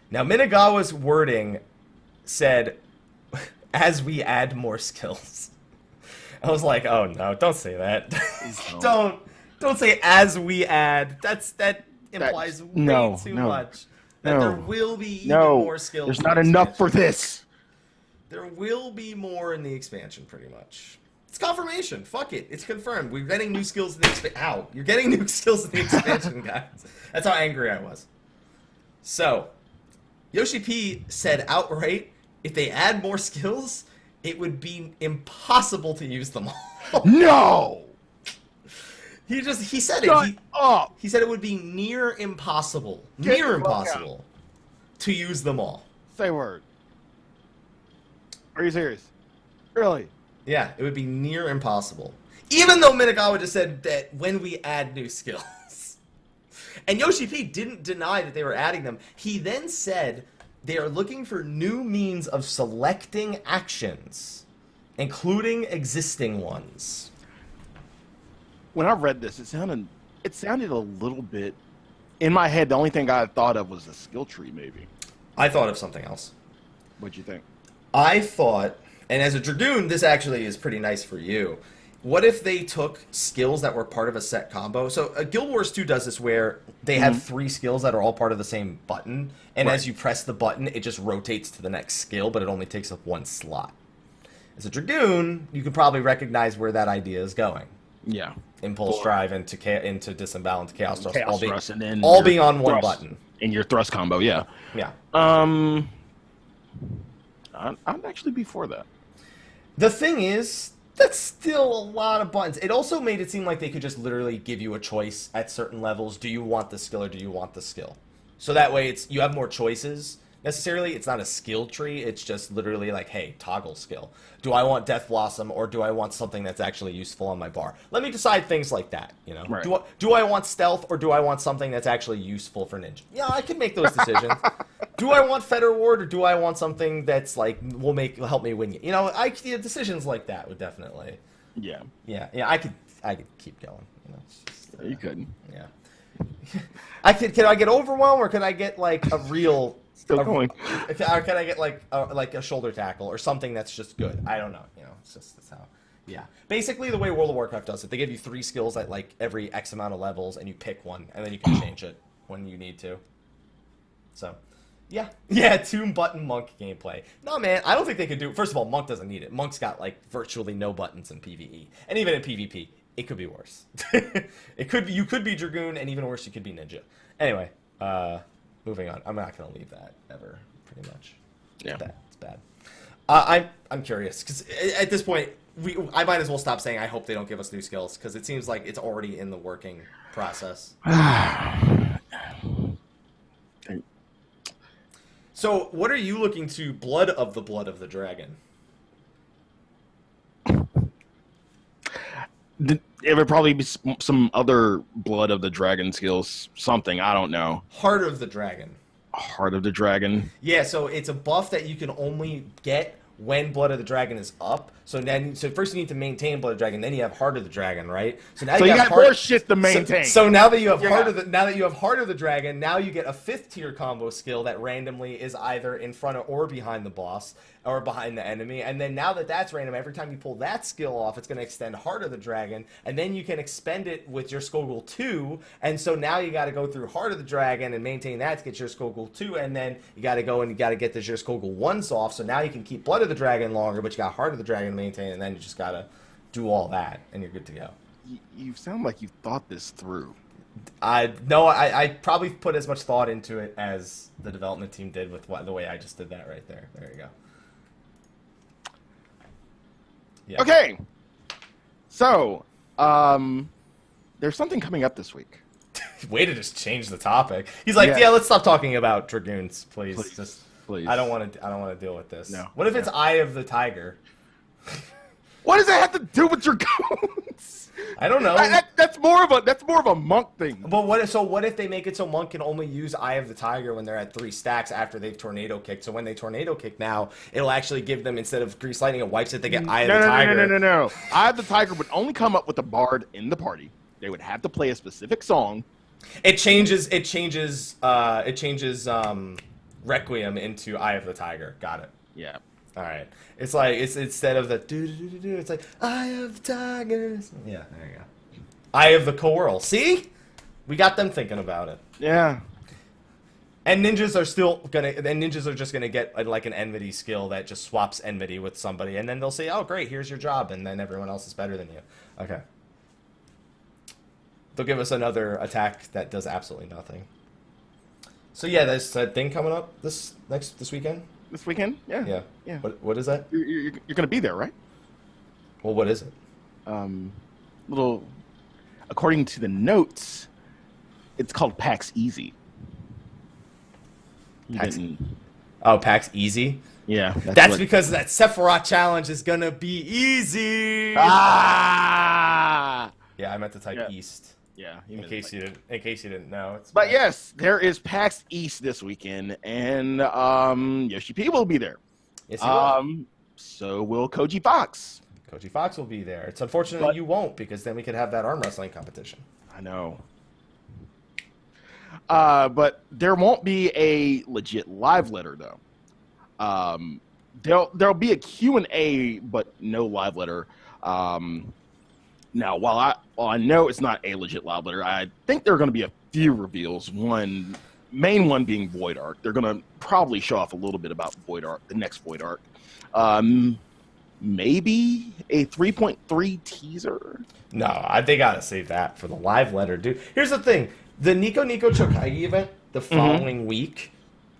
Now, Minagawa's wording said, as we add more skills. I was like, oh no, don't say that. don't say as we add. That implies way too much. That there will be even more skills. There's not enough for this. There will be more in the expansion, pretty much. It's confirmation. Fuck it. It's confirmed. We're getting new skills in the expansion. Ow. You're getting new skills in the expansion, guys. That's how angry I was. So, Yoshi P said outright, if they add more skills, it would be impossible to use them all. No! He said Shut it. up! He said it would be near impossible. Near impossible to use them all. Say word. Are you serious? Really? Yeah, it would be near impossible. Even though Minagawa just said that when we add new skills. And Yoshi P didn't deny that they were adding them. He then said they are looking for new means of selecting actions, including existing ones. When I read this, it sounded a little bit... In my head, the only thing I thought of was a skill tree, maybe. I thought of something else. What'd you think? I thought, and as a Dragoon, this actually is pretty nice for you. What if they took skills that were part of a set combo? So Guild Wars 2 does this where they have 3 skills that are all part of the same button, and as you press the button, it just rotates to the next skill, but it only takes up 1 slot. As a Dragoon, you can probably recognize where that idea is going. Yeah. Impulse drive into disembowel into chaos thrust, Chaos thrust, and then all being on one button. In your thrust combo, yeah. Yeah. I'd actually be for that. The thing is, that's still a lot of buttons. It also made it seem like they could just literally give you a choice at certain levels. Do you want the skill or do you want the skill? So that way you have more choices. Necessarily, it's not a skill tree. It's just literally like, hey, toggle skill. Do I want Death Blossom or do I want something that's actually useful on my bar? Let me decide things like that, you know? Right. Do I want stealth or do I want something that's actually useful for ninja? Yeah, I can make those decisions. Do I want Fetter Ward or do I want something that's like will help me win? You know, decisions like that would definitely. Yeah. Yeah. I could keep going. You know, just, you couldn't. Yeah. Can I get overwhelmed or can I get like a real? Still going. Or can I get like a shoulder tackle or something that's just good? I don't know. You know, that's how. Yeah. Basically, the way World of Warcraft does it, they give you 3 skills at like every X amount of levels, and you pick one, and then you can change it when you need to. So, yeah, 2-button monk gameplay. No, man, I don't think they could do. First of all, monk doesn't need it. Monk's got like virtually no buttons in PvE, and even in PvP, it could be worse. You could be Dragoon, and even worse, you could be ninja. Anyway, moving on. I'm not gonna leave that ever. Pretty much. Yeah, it's bad. I'm curious because at this point, I might as well stop saying I hope they don't give us new skills because it seems like it's already in the working process. So, what are you looking to? Blood of the dragon. It would probably be some other blood of the dragon skills. Something I don't know. Heart of the dragon. Heart of the dragon. Yeah, so it's a buff that you can only get when Blood of the Dragon is up. So first you need to maintain Blood of the Dragon, then you have Heart of the Dragon, right? So now you got more shit to maintain. So now that you have Heart of the Dragon, now you get a 5th tier combo skill that randomly is either in front of or behind the boss or behind the enemy. And then now that that's random, every time you pull that skill off, it's going to extend Heart of the Dragon, and then you can expend it with your Skogul 2. And so now you got to go through Heart of the Dragon and maintain that to get your Skogul 2, and then you got to go and you got to get your Skogul 1s off. So now you can keep Blood of the Dragon longer, but you got Heart of the Dragon to maintain, and then you just got to do all that, and you're good to go. You sound like you've thought this through. I probably put as much thought into it as the development team did with the way I just did that right there. There you go. Yeah. Okay. So, there's something coming up this week. Way to just change the topic. He's like, yeah, let's stop talking about Dragoons, please. Please. I don't want to deal with this. No. What if it's Eye of the Tiger? What does that have to do with Dragoons? I don't know. That's more of a monk thing. But what if they make it so monk can only use Eye of the Tiger when they're at 3 stacks after they've tornado kicked? So when they tornado kick now, it'll actually give them, instead of Grease Lightning it wipes it, they get Eye of the Tiger. No. Eye of the Tiger would only come up with a bard in the party. They would have to play a specific song. It changes Requiem into Eye of the Tiger. Got it. Yeah. All right. It's like it's instead of the do, it's like Eye of the Tiger. Yeah, there you go. Eye of the Cohost. See? We got them thinking about it. Yeah. And ninjas are just gonna get like an enmity skill that just swaps enmity with somebody, and then they'll say, "Oh, great, here's your job," and then everyone else is better than you. Okay. They'll give us another attack that does absolutely nothing. So yeah, there's that thing coming up this weekend. This weekend? Yeah. Yeah. What is that? You're gonna be there, right? Well, what is it? According to the notes, it's called PAX Easy. PAX Easy? Yeah. That's because that Sephiroth challenge is gonna be easy. Ah! Yeah, I meant to type East. Yeah. In case you didn't know. But yes, there is PAX East this weekend, and Yoshi P will be there. Yes, he will. So will Koji Fox. Koji Fox will be there. It's unfortunate you won't, because then we could have that arm wrestling competition. I know. But there won't be a legit live letter though. There'll be a Q&A, but no live letter. Now, while I know it's not a legit live letter, I think there are going to be a few reveals. Main one being Void Arc. They're going to probably show off a little bit about Void Arc, the next Void Arc. maybe a 3.3 teaser. No, they gotta save that for the live letter, dude. Here's the thing: the Nico Chokage event the following week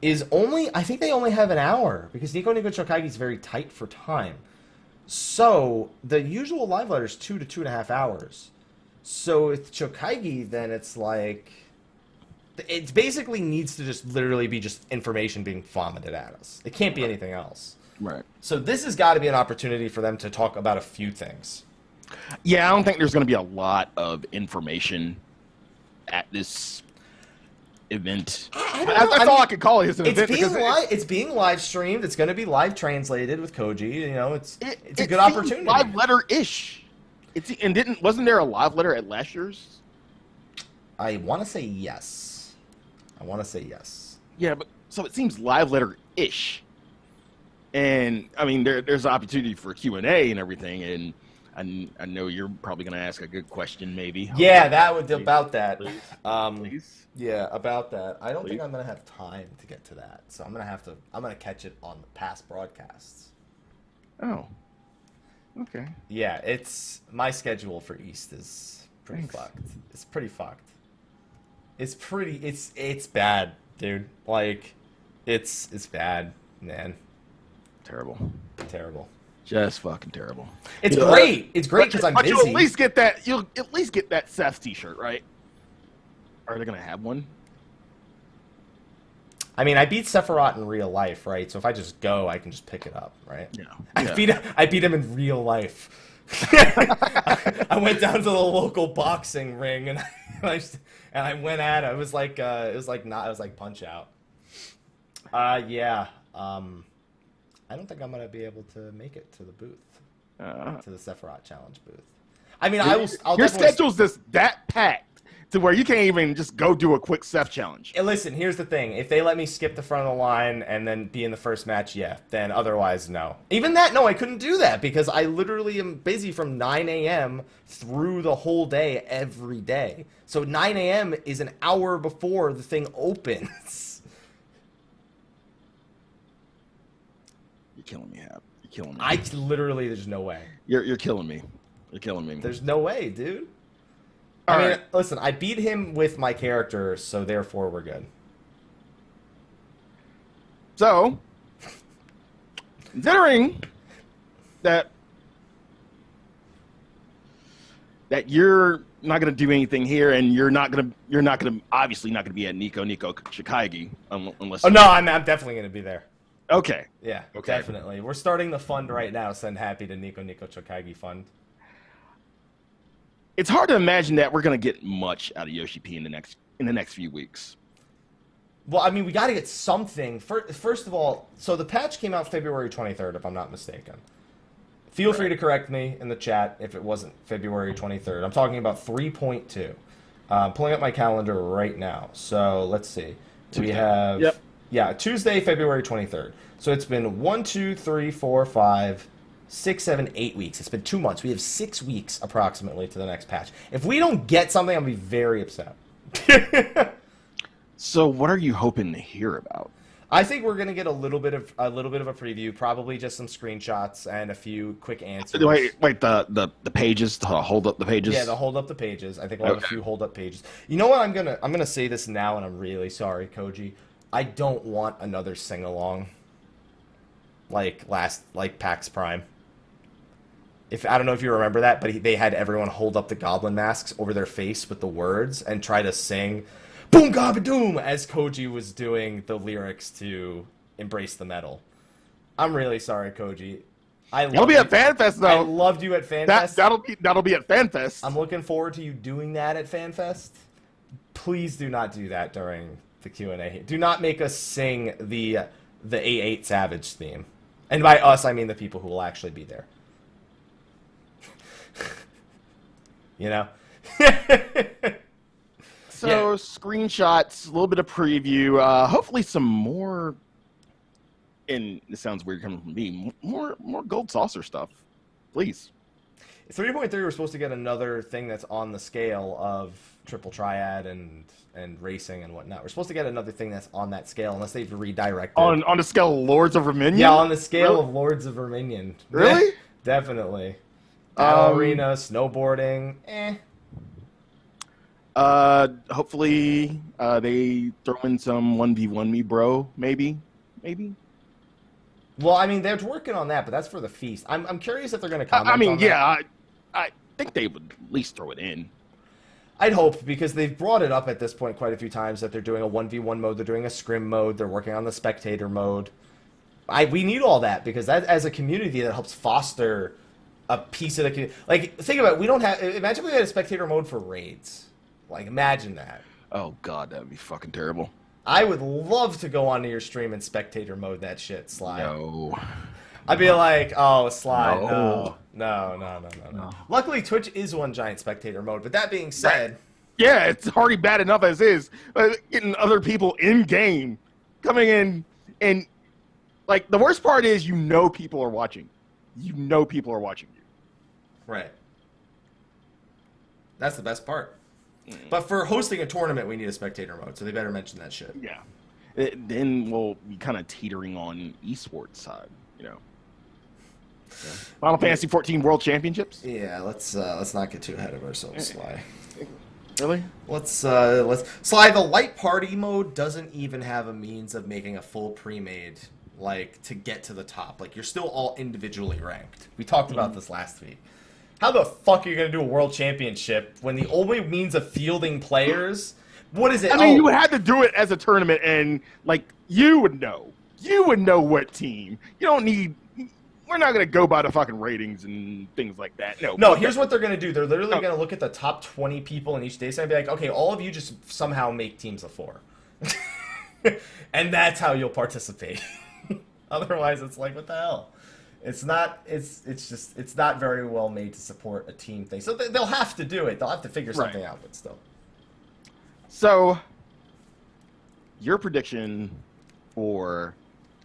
is only. I think they only have an hour because Nico Chokage is very tight for time. So the usual live letter is 2 to 2.5 hours. So with Chokage, then it's like it basically needs to just literally be just information being vomited at us. It can't be anything else. Right. So this has got to be an opportunity for them to talk about a few things. Yeah, I don't think there's going to be a lot of information at this event. That's all I could call it. Is an event It's being live streamed. It's going to be live translated with Koji. You know, it's a good opportunity. Live letter-ish. Wasn't there a live letter at last year's? I want to say yes. Yeah, but so it seems live letter-ish. And I mean, there's an opportunity for Q&A and everything, and I know you're probably going to ask a good question, maybe. Yeah, about that. Please. Yeah, about that. I don't think I'm going to have time to get to that, so I'm going to catch it on the past broadcasts. Oh. Okay. Yeah, it's my schedule for East is pretty fucked. It's pretty fucked. It's bad, dude. Like, it's bad, man. Terrible. Just fucking terrible. It's great. It's great because I'm busy. You'll at least get that. You'll at least get that Seth T-shirt, right? Are they gonna have one? I mean, I beat Sephiroth in real life, right? So if I just go, I can just pick it up, right? Yeah. I beat him in real life. I went down to the local boxing ring and I went at it. It was like Punch Out. Yeah. I don't think I'm gonna be able to make it to the booth, to the Sephiroth challenge booth. I mean, Your schedule's just that packed to where you can't even just go do a quick Seth challenge. Listen, here's the thing: if they let me skip the front of the line and then be in the first match, yeah. Then otherwise, no. Even that, no, I couldn't do that because I literally am busy from 9 a.m. through the whole day every day. So 9 a.m. is an hour before the thing opens. You're killing me, Hap. You're killing me. There's no way. You're killing me. You're killing me. There's no way, dude. All I mean, right. listen, I beat him with my character, so therefore we're good. So, considering that you're not gonna do anything here, and you're obviously not gonna be at Nico Chokage unless. Oh no, I'm definitely gonna be there. Okay. Yeah, Okay. definitely. We're starting the fund right now. Send happy to Nico Chokage fund. It's hard to imagine that we're gonna get much out of Yoshi P in the next few weeks. Well, I mean, we got to get something. First of all, so the patch came out February 23rd, if I'm not mistaken. Feel free to correct me in the chat if it wasn't February 23rd. I'm talking about 3.2. Pulling up my calendar right now. So let's see. Tuesday. We have. Yep. Yeah, Tuesday, February 23rd. So it's been 1, 2, 3, 4, 5, 6, 7, 8 weeks. It's been 2 months. We have 6 weeks approximately to the next patch. If we don't get something, I'll be very upset. So what are you hoping to hear about? I think we're gonna get a little bit of a preview, probably just some screenshots and a few quick answers. Wait, the pages, to hold up the pages. Yeah, to hold up the pages. I think we'll have a few hold up pages. You know what? I'm gonna say this now, and I'm really sorry, Koji. I don't want another sing along like PAX Prime. I don't know if you remember that, but they had everyone hold up the goblin masks over their face with the words and try to sing "Boom Gabba Doom" as Koji was doing the lyrics to "Embrace the Metal." I'm really sorry, Koji. That'll be at FanFest, though. I loved you at FanFest. That'll be at FanFest. I'm looking forward to you doing that at FanFest. Please do not do that during the Q&A. Do not make us sing the A8 Savage theme. And by us, I mean the people who will actually be there. You know? So, screenshots, a little bit of preview, hopefully some more, and this sounds weird coming from me, more gold saucer stuff, please. 3.3, we're supposed to get another thing that's on the scale of Triple Triad and racing and whatnot. We're supposed to get another thing that's on that scale, unless they've redirected. On the scale of Lords of Verminion? Yeah, on the scale of Lords of Verminion. Really? Definitely. Battle arena, snowboarding, Hopefully, they throw in some 1v1 me, bro. Maybe. Well, I mean, they're working on that, but that's for the feast. I'm curious if they're going to comment on that. I think they would at least throw it in. I'd hope, because they've brought it up at this point quite a few times that they're doing a 1v1 mode, they're doing a scrim mode, they're working on the spectator mode. We need all that, because that, as a community, that helps foster a piece of the community. Like, think about it, imagine if we had a spectator mode for raids. Like, imagine that. Oh, God, that would be fucking terrible. I would love to go onto your stream and spectator mode that shit, Sly. No. I'd be like, oh, Sly, No. No. Luckily, Twitch is one giant spectator mode, but that being said... Yeah, it's already bad enough as is. Getting other people in-game, coming in, and, like, the worst part is people are watching. People are watching you. Right. That's the best part. But for hosting a tournament, we need a spectator mode, so they better mention that shit. Yeah. Then we'll be kind of teetering on esports side, Yeah. Final Fantasy 14 World Championships? Yeah, let's not get too ahead of ourselves, Sly. Really? Let's Sly, the light party mode doesn't even have a means of making a full pre-made, like, to get to the top. Like, you're still all individually ranked. We talked about this last week. How the fuck are you going to do a world championship when the only means of fielding players... What is it? I mean, you had to do it as a tournament, and, like, you would know. You would know what team. You don't need... We're not going to go by the fucking ratings and things like that. No, here's what they're going to do. They're literally going to look at the top 20 people in each day and be like, okay, all of you just somehow make teams of 4. And that's how you'll participate. Otherwise, it's like, what the hell? It's not very well made to support a team thing. So they'll have to do it. They'll have to figure something out, but still. So, your prediction for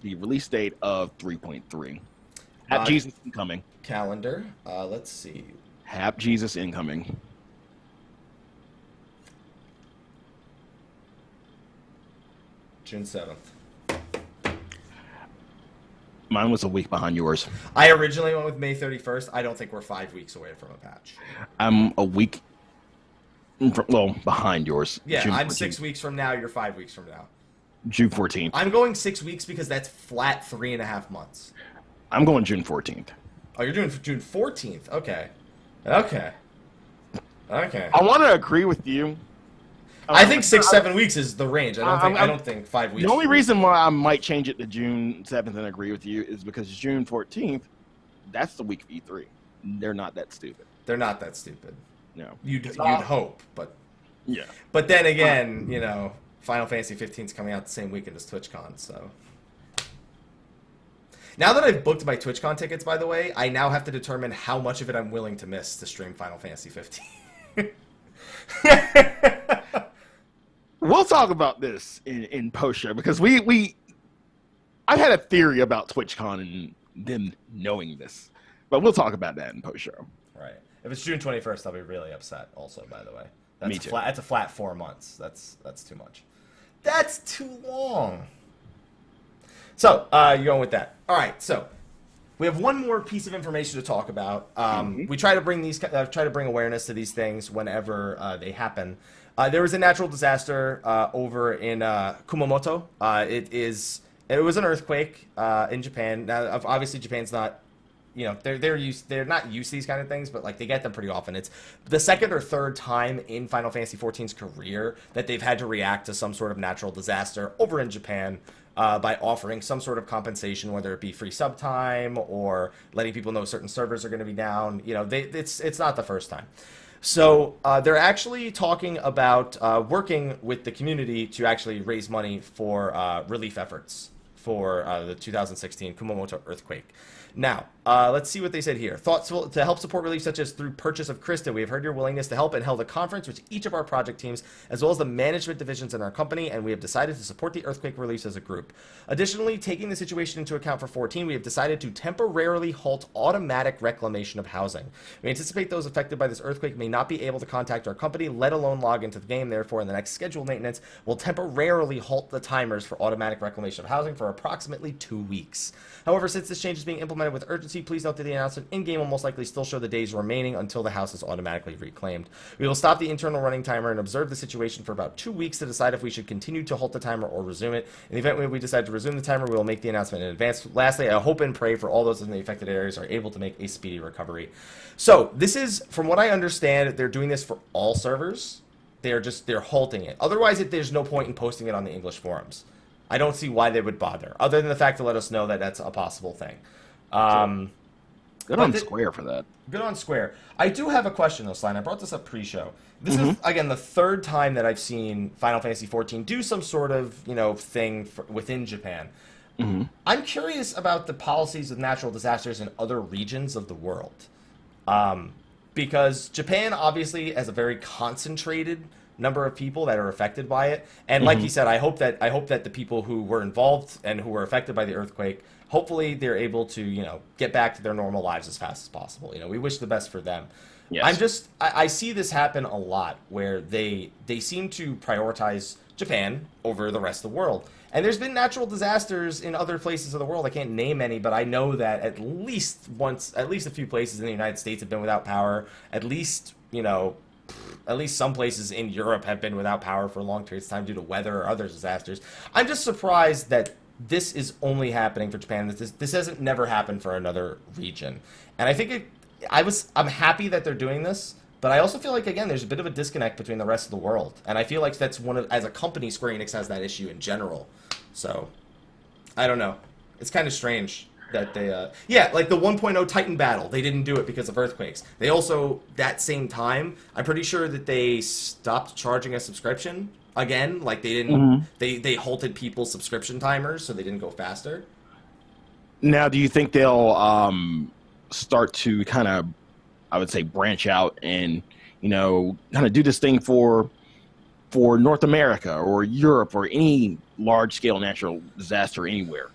the release date of 3.3. Have Jesus incoming. Calendar. Let's see. Have Jesus incoming. June 7th. Mine was a week behind yours. I originally went with May 31st. I don't think we're 5 weeks away from a patch. I'm a week, behind yours. Yeah, June I'm 14th. 6 weeks from now. You're 5 weeks from now. June 14th. I'm going 6 weeks because that's flat 3.5 months. I'm going June 14th. Oh, you're doing June 14th. Okay. I want to agree with you. I think 6-7 weeks is the range. I don't think 5 weeks. The only reason why I might change it to June 7th and agree with you is because June 14th, that's the week of E3. They're not that stupid. They're not that stupid. No. You'd hope, but yeah. But then again, Final Fantasy 15 is coming out the same weekend as TwitchCon, so. Now that I've booked my TwitchCon tickets, by the way, I now have to determine how much of it I'm willing to miss to stream Final Fantasy 15. We'll talk about this in post-show because I've had a theory about TwitchCon and them knowing this, but we'll talk about that in post-show. Right. If it's June 21st, I'll be really upset also, by the way. Me too. That's a flat 4 months. That's too much. That's too long. So, you're going with that. All right, so we have one more piece of information to talk about. We try to bring awareness to these things whenever they happen. There was a natural disaster over in Kumamoto. It was an earthquake in Japan. Now, obviously, Japan's not, they're not used to these kind of things, but like they get them pretty often. It's the second or third time in Final Fantasy XIV's career that they've had to react to some sort of natural disaster over in Japan. By offering some sort of compensation, whether it be free sub time or letting people know certain servers are going to be down. It's not the first time. So they're actually talking about working with the community to actually raise money for relief efforts for the 2016 Kumamoto earthquake. Now, let's see what they said here. Thoughts to help support relief, such as through purchase of Krista. We have heard your willingness to help and held a conference with each of our project teams, as well as the management divisions in our company, and we have decided to support the earthquake reliefs as a group. Additionally, taking the situation into account for 14, we have decided to temporarily halt automatic reclamation of housing. We anticipate those affected by this earthquake may not be able to contact our company, let alone log into the game. Therefore, in the next scheduled maintenance, we'll temporarily halt the timers for automatic reclamation of housing for our approximately 2 weeks. However, since this change is being implemented with urgency, please note that the announcement in-game will most likely still show the days remaining until the house is automatically reclaimed. We will stop the internal running timer and observe the situation for about 2 weeks to decide if we should continue to halt the timer or resume it. In the event when we decide to resume the timer, we will make the announcement in advance. Lastly, I hope and pray for all those in the affected areas are able to make a speedy recovery. So this is, from what I understand, they're doing this for all servers. They're halting it. Otherwise, there's no point in posting it on the English forums. I don't see why they would bother, other than the fact to let us know that that's a possible thing. Good on Square for that. Good on Square. I do have a question, though, Slyh, and I brought this up pre-show. This is, again, the third time that I've seen Final Fantasy XIV do some sort of, thing within Japan. I'm curious about the policies of natural disasters in other regions of the world. Because Japan obviously has a very concentrated number of people that are affected by it. And like you said, I hope that the people who were involved and who were affected by the earthquake, hopefully they're able to, get back to their normal lives as fast as possible. We wish the best for them. Yes. I see this happen a lot where they seem to prioritize Japan over the rest of the world. And there's been natural disasters in other places of the world. I can't name any, but I know that at least a few places in the United States have been without power. At least some places in Europe have been without power for long periods of time due to weather or other disasters. I'm just surprised that this is only happening for Japan. This hasn't never happened for another region. And I think I'm happy that they're doing this. But I also feel like, again, there's a bit of a disconnect between the rest of the world. And I feel like that's as a company, Square Enix has that issue in general. So, I don't know. It's kind of strange that they, like the 1.0 Titan battle, they didn't do it because of earthquakes. They also, that same time, I'm pretty sure that they stopped charging a subscription again. Like they didn't, they halted people's subscription timers so they didn't go faster. Now, do you think they'll start to kind of, I would say, branch out and, kind of do this thing for North America or Europe or any large-scale natural disaster anywhere?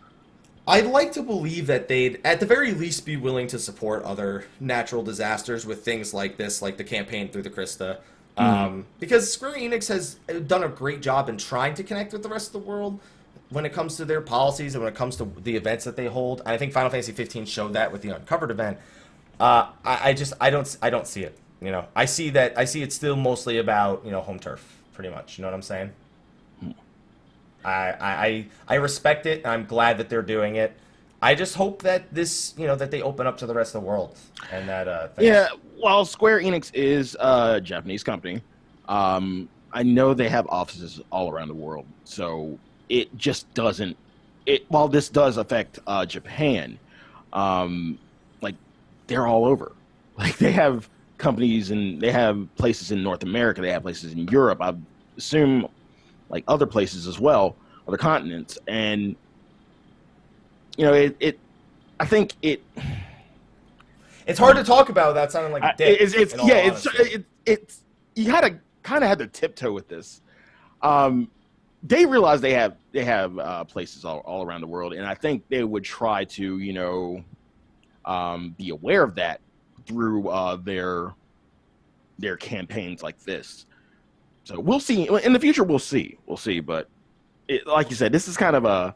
I'd like to believe that they'd, at the very least, be willing to support other natural disasters with things like this, like the campaign through the Krista. Because Square Enix has done a great job in trying to connect with the rest of the world when it comes to their policies and when it comes to the events that they hold. And I think Final Fantasy XV showed that with the Uncovered event. I don't see it. I see it still mostly about, home turf, pretty much. You know what I'm saying? I respect it, and I'm glad that they're doing it. I just hope that this, that they open up to the rest of the world, and that. Yeah, while Square Enix is a Japanese company, I know they have offices all around the world, so it just doesn't. While this does affect Japan, they're all over. Like they have companies and they have places in North America, they have places in Europe. I assume like other places as well, other continents. And I think it's hard to talk about without sounding like a dick. It's you gotta kind of have to tiptoe with this. They realize they have places all around the world, and I think they would try to be aware of that through their campaigns like this. So we'll see in the future. We'll see. But like you said, this is kind of a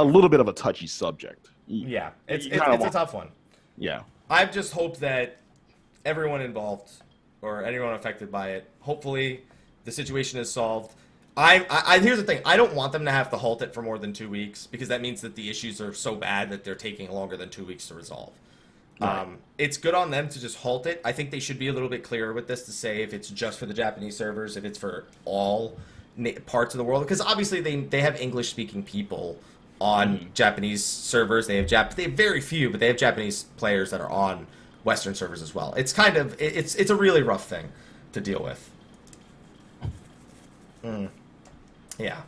little bit of a touchy subject. Yeah, it's a tough one. Yeah, I just hope that everyone involved or anyone affected by it, hopefully the situation is solved. Here's the thing. I don't want them to have to halt it for more than 2 weeks because that means that the issues are so bad that they're taking longer than 2 weeks to resolve. Right. It's good on them to just halt it. I think they should be a little bit clearer with this to say if it's just for the Japanese servers, if it's for all parts of the world. Because obviously they have English-speaking people on Japanese servers. They have very few, but they have Japanese players that are on Western servers as well. It's kind of it's a really rough thing to deal with. Yeah.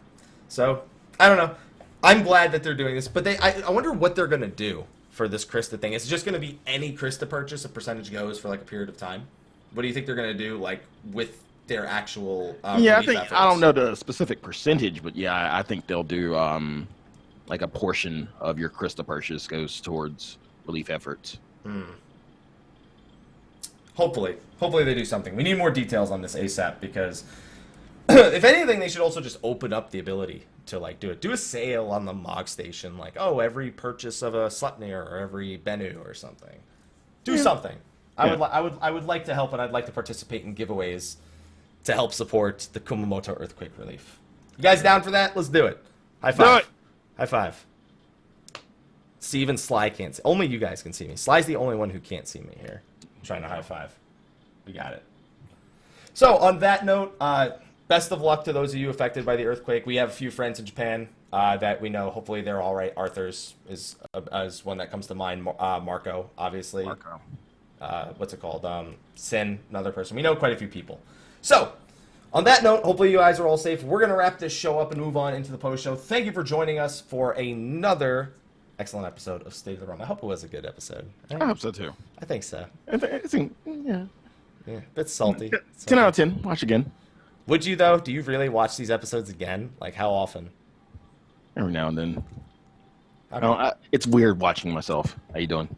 So, I don't know. I'm glad that they're doing this, but I wonder what they're going to do for this Krista thing. Is it just going to be any Krista purchase, a percentage goes for like a period of time? What do you think they're going to do like with their actual efforts? I don't know the specific percentage, but yeah, I think they'll do like a portion of your Krista purchase goes towards relief efforts. Hopefully they do something. We need more details on this ASAP because if anything, they should also just open up the ability to like do it. Do a sale on the Mog Station, like every purchase of a Slutnir or every Bennu or something. Do something. I would like to help, and I'd like to participate in giveaways to help support the Kumamoto earthquake relief. You guys down for that? Let's do it. High five. High five. See, even Sly can't see. Only you guys can see me. Sly's the only one who can't see me here. I'm trying to high five. We got it. So, on that note, best of luck to those of you affected by the earthquake. We have a few friends in Japan that we know. Hopefully, they're all right. Arthur's is one that comes to mind. Marco, obviously. Marco. What's it called? Sin, another person. We know quite a few people. So, on that note, hopefully you guys are all safe. We're going to wrap this show up and move on into the post show. Thank you for joining us for another excellent episode of State of the Realm. I hope it was a good episode. Right? I hope so too. I think so. I think, yeah. Yeah, a bit salty. 10 out of 10. Watch again. Would you, though? Do you really watch these episodes again? Like, how often? Every now and then. Okay. It's weird watching myself. How you doing?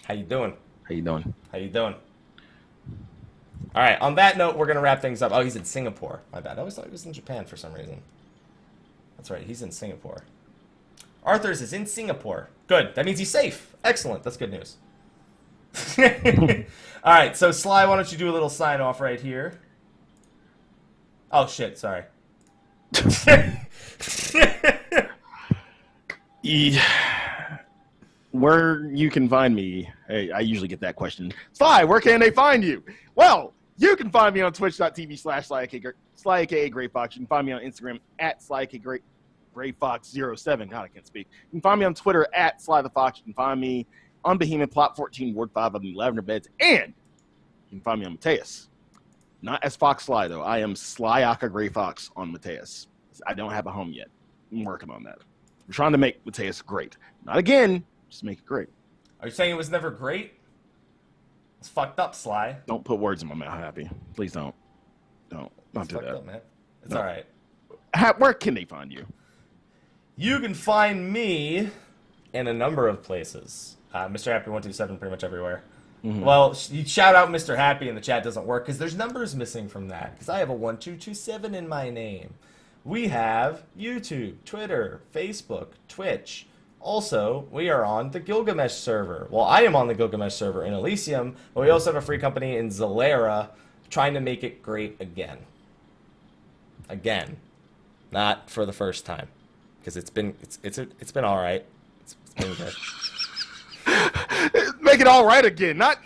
How you doing? How you doing? How you doing? All right, on that note, we're going to wrap things up. Oh, he's in Singapore. My bad. I always thought he was in Japan for some reason. That's right, he's in Singapore. Arthur's is in Singapore. Good. That means he's safe. Excellent. That's good news. All right, so Sly, why don't you do a little sign off right here? Oh, shit, sorry. Where you can find me. Hey, I usually get that question. Sly, where can they find you? Well, you can find me on twitch.tv/Slyakagreyfox. You can find me on Instagram at Slyakagreyfox07. God, I can't speak. You can find me on Twitter at Slythefox. You can find me on Behemoth, Plot 14, Ward 5 of the Lavender Beds. And you can find me on Mateus. Not as Fox Sly, though. I am Slyakagreyfox on Mateus. I don't have a home yet. I'm working on that. We're trying to make Mateus great. Not again, just make it great. Are you saying it was never great? It's fucked up, Sly. Don't put words in my mouth, Happy. Please don't. Don't do that. Up, man. It's all right. Where can they find you? You can find me in a number of places. Mr. Happy 127 pretty much everywhere. Mm-hmm. Well, you shout out Mr. Happy and the chat doesn't work because there's numbers missing from that. Because I have a 1227 in my name. We have YouTube, Twitter, Facebook, Twitch. Also, we are on the Gilgamesh server. Well, I am on the Gilgamesh server in Elysium, but we also have a free company in Zalera trying to make it great again. Again. Not for the first time. Because it's been all right. It's been good. Make it all right again. Not.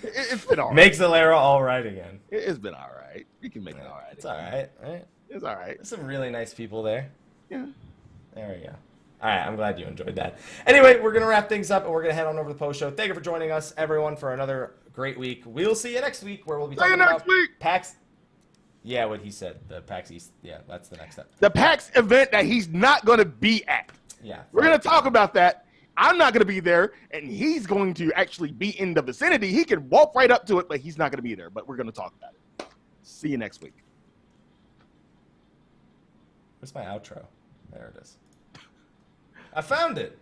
It's been all right. Make Zalera all right again. It's been all right. You can make it all right. It's all right. Right? It's all right. There's some really nice people there. Yeah. There we go. All right, I'm glad you enjoyed that. Anyway, we're going to wrap things up, and we're going to head on over to the post show. Thank you for joining us, everyone, for another great week. We'll see you next week, where we'll be talking about PAX. Yeah, what he said, the PAX East. Yeah, that's the next step. The PAX event that he's not going to be at. Yeah. We're going to talk about that. I'm not going to be there, and he's going to actually be in the vicinity. He can walk right up to it, but he's not going to be there. But we're going to talk about it. See you next week. Where's my outro? There it is. I found it.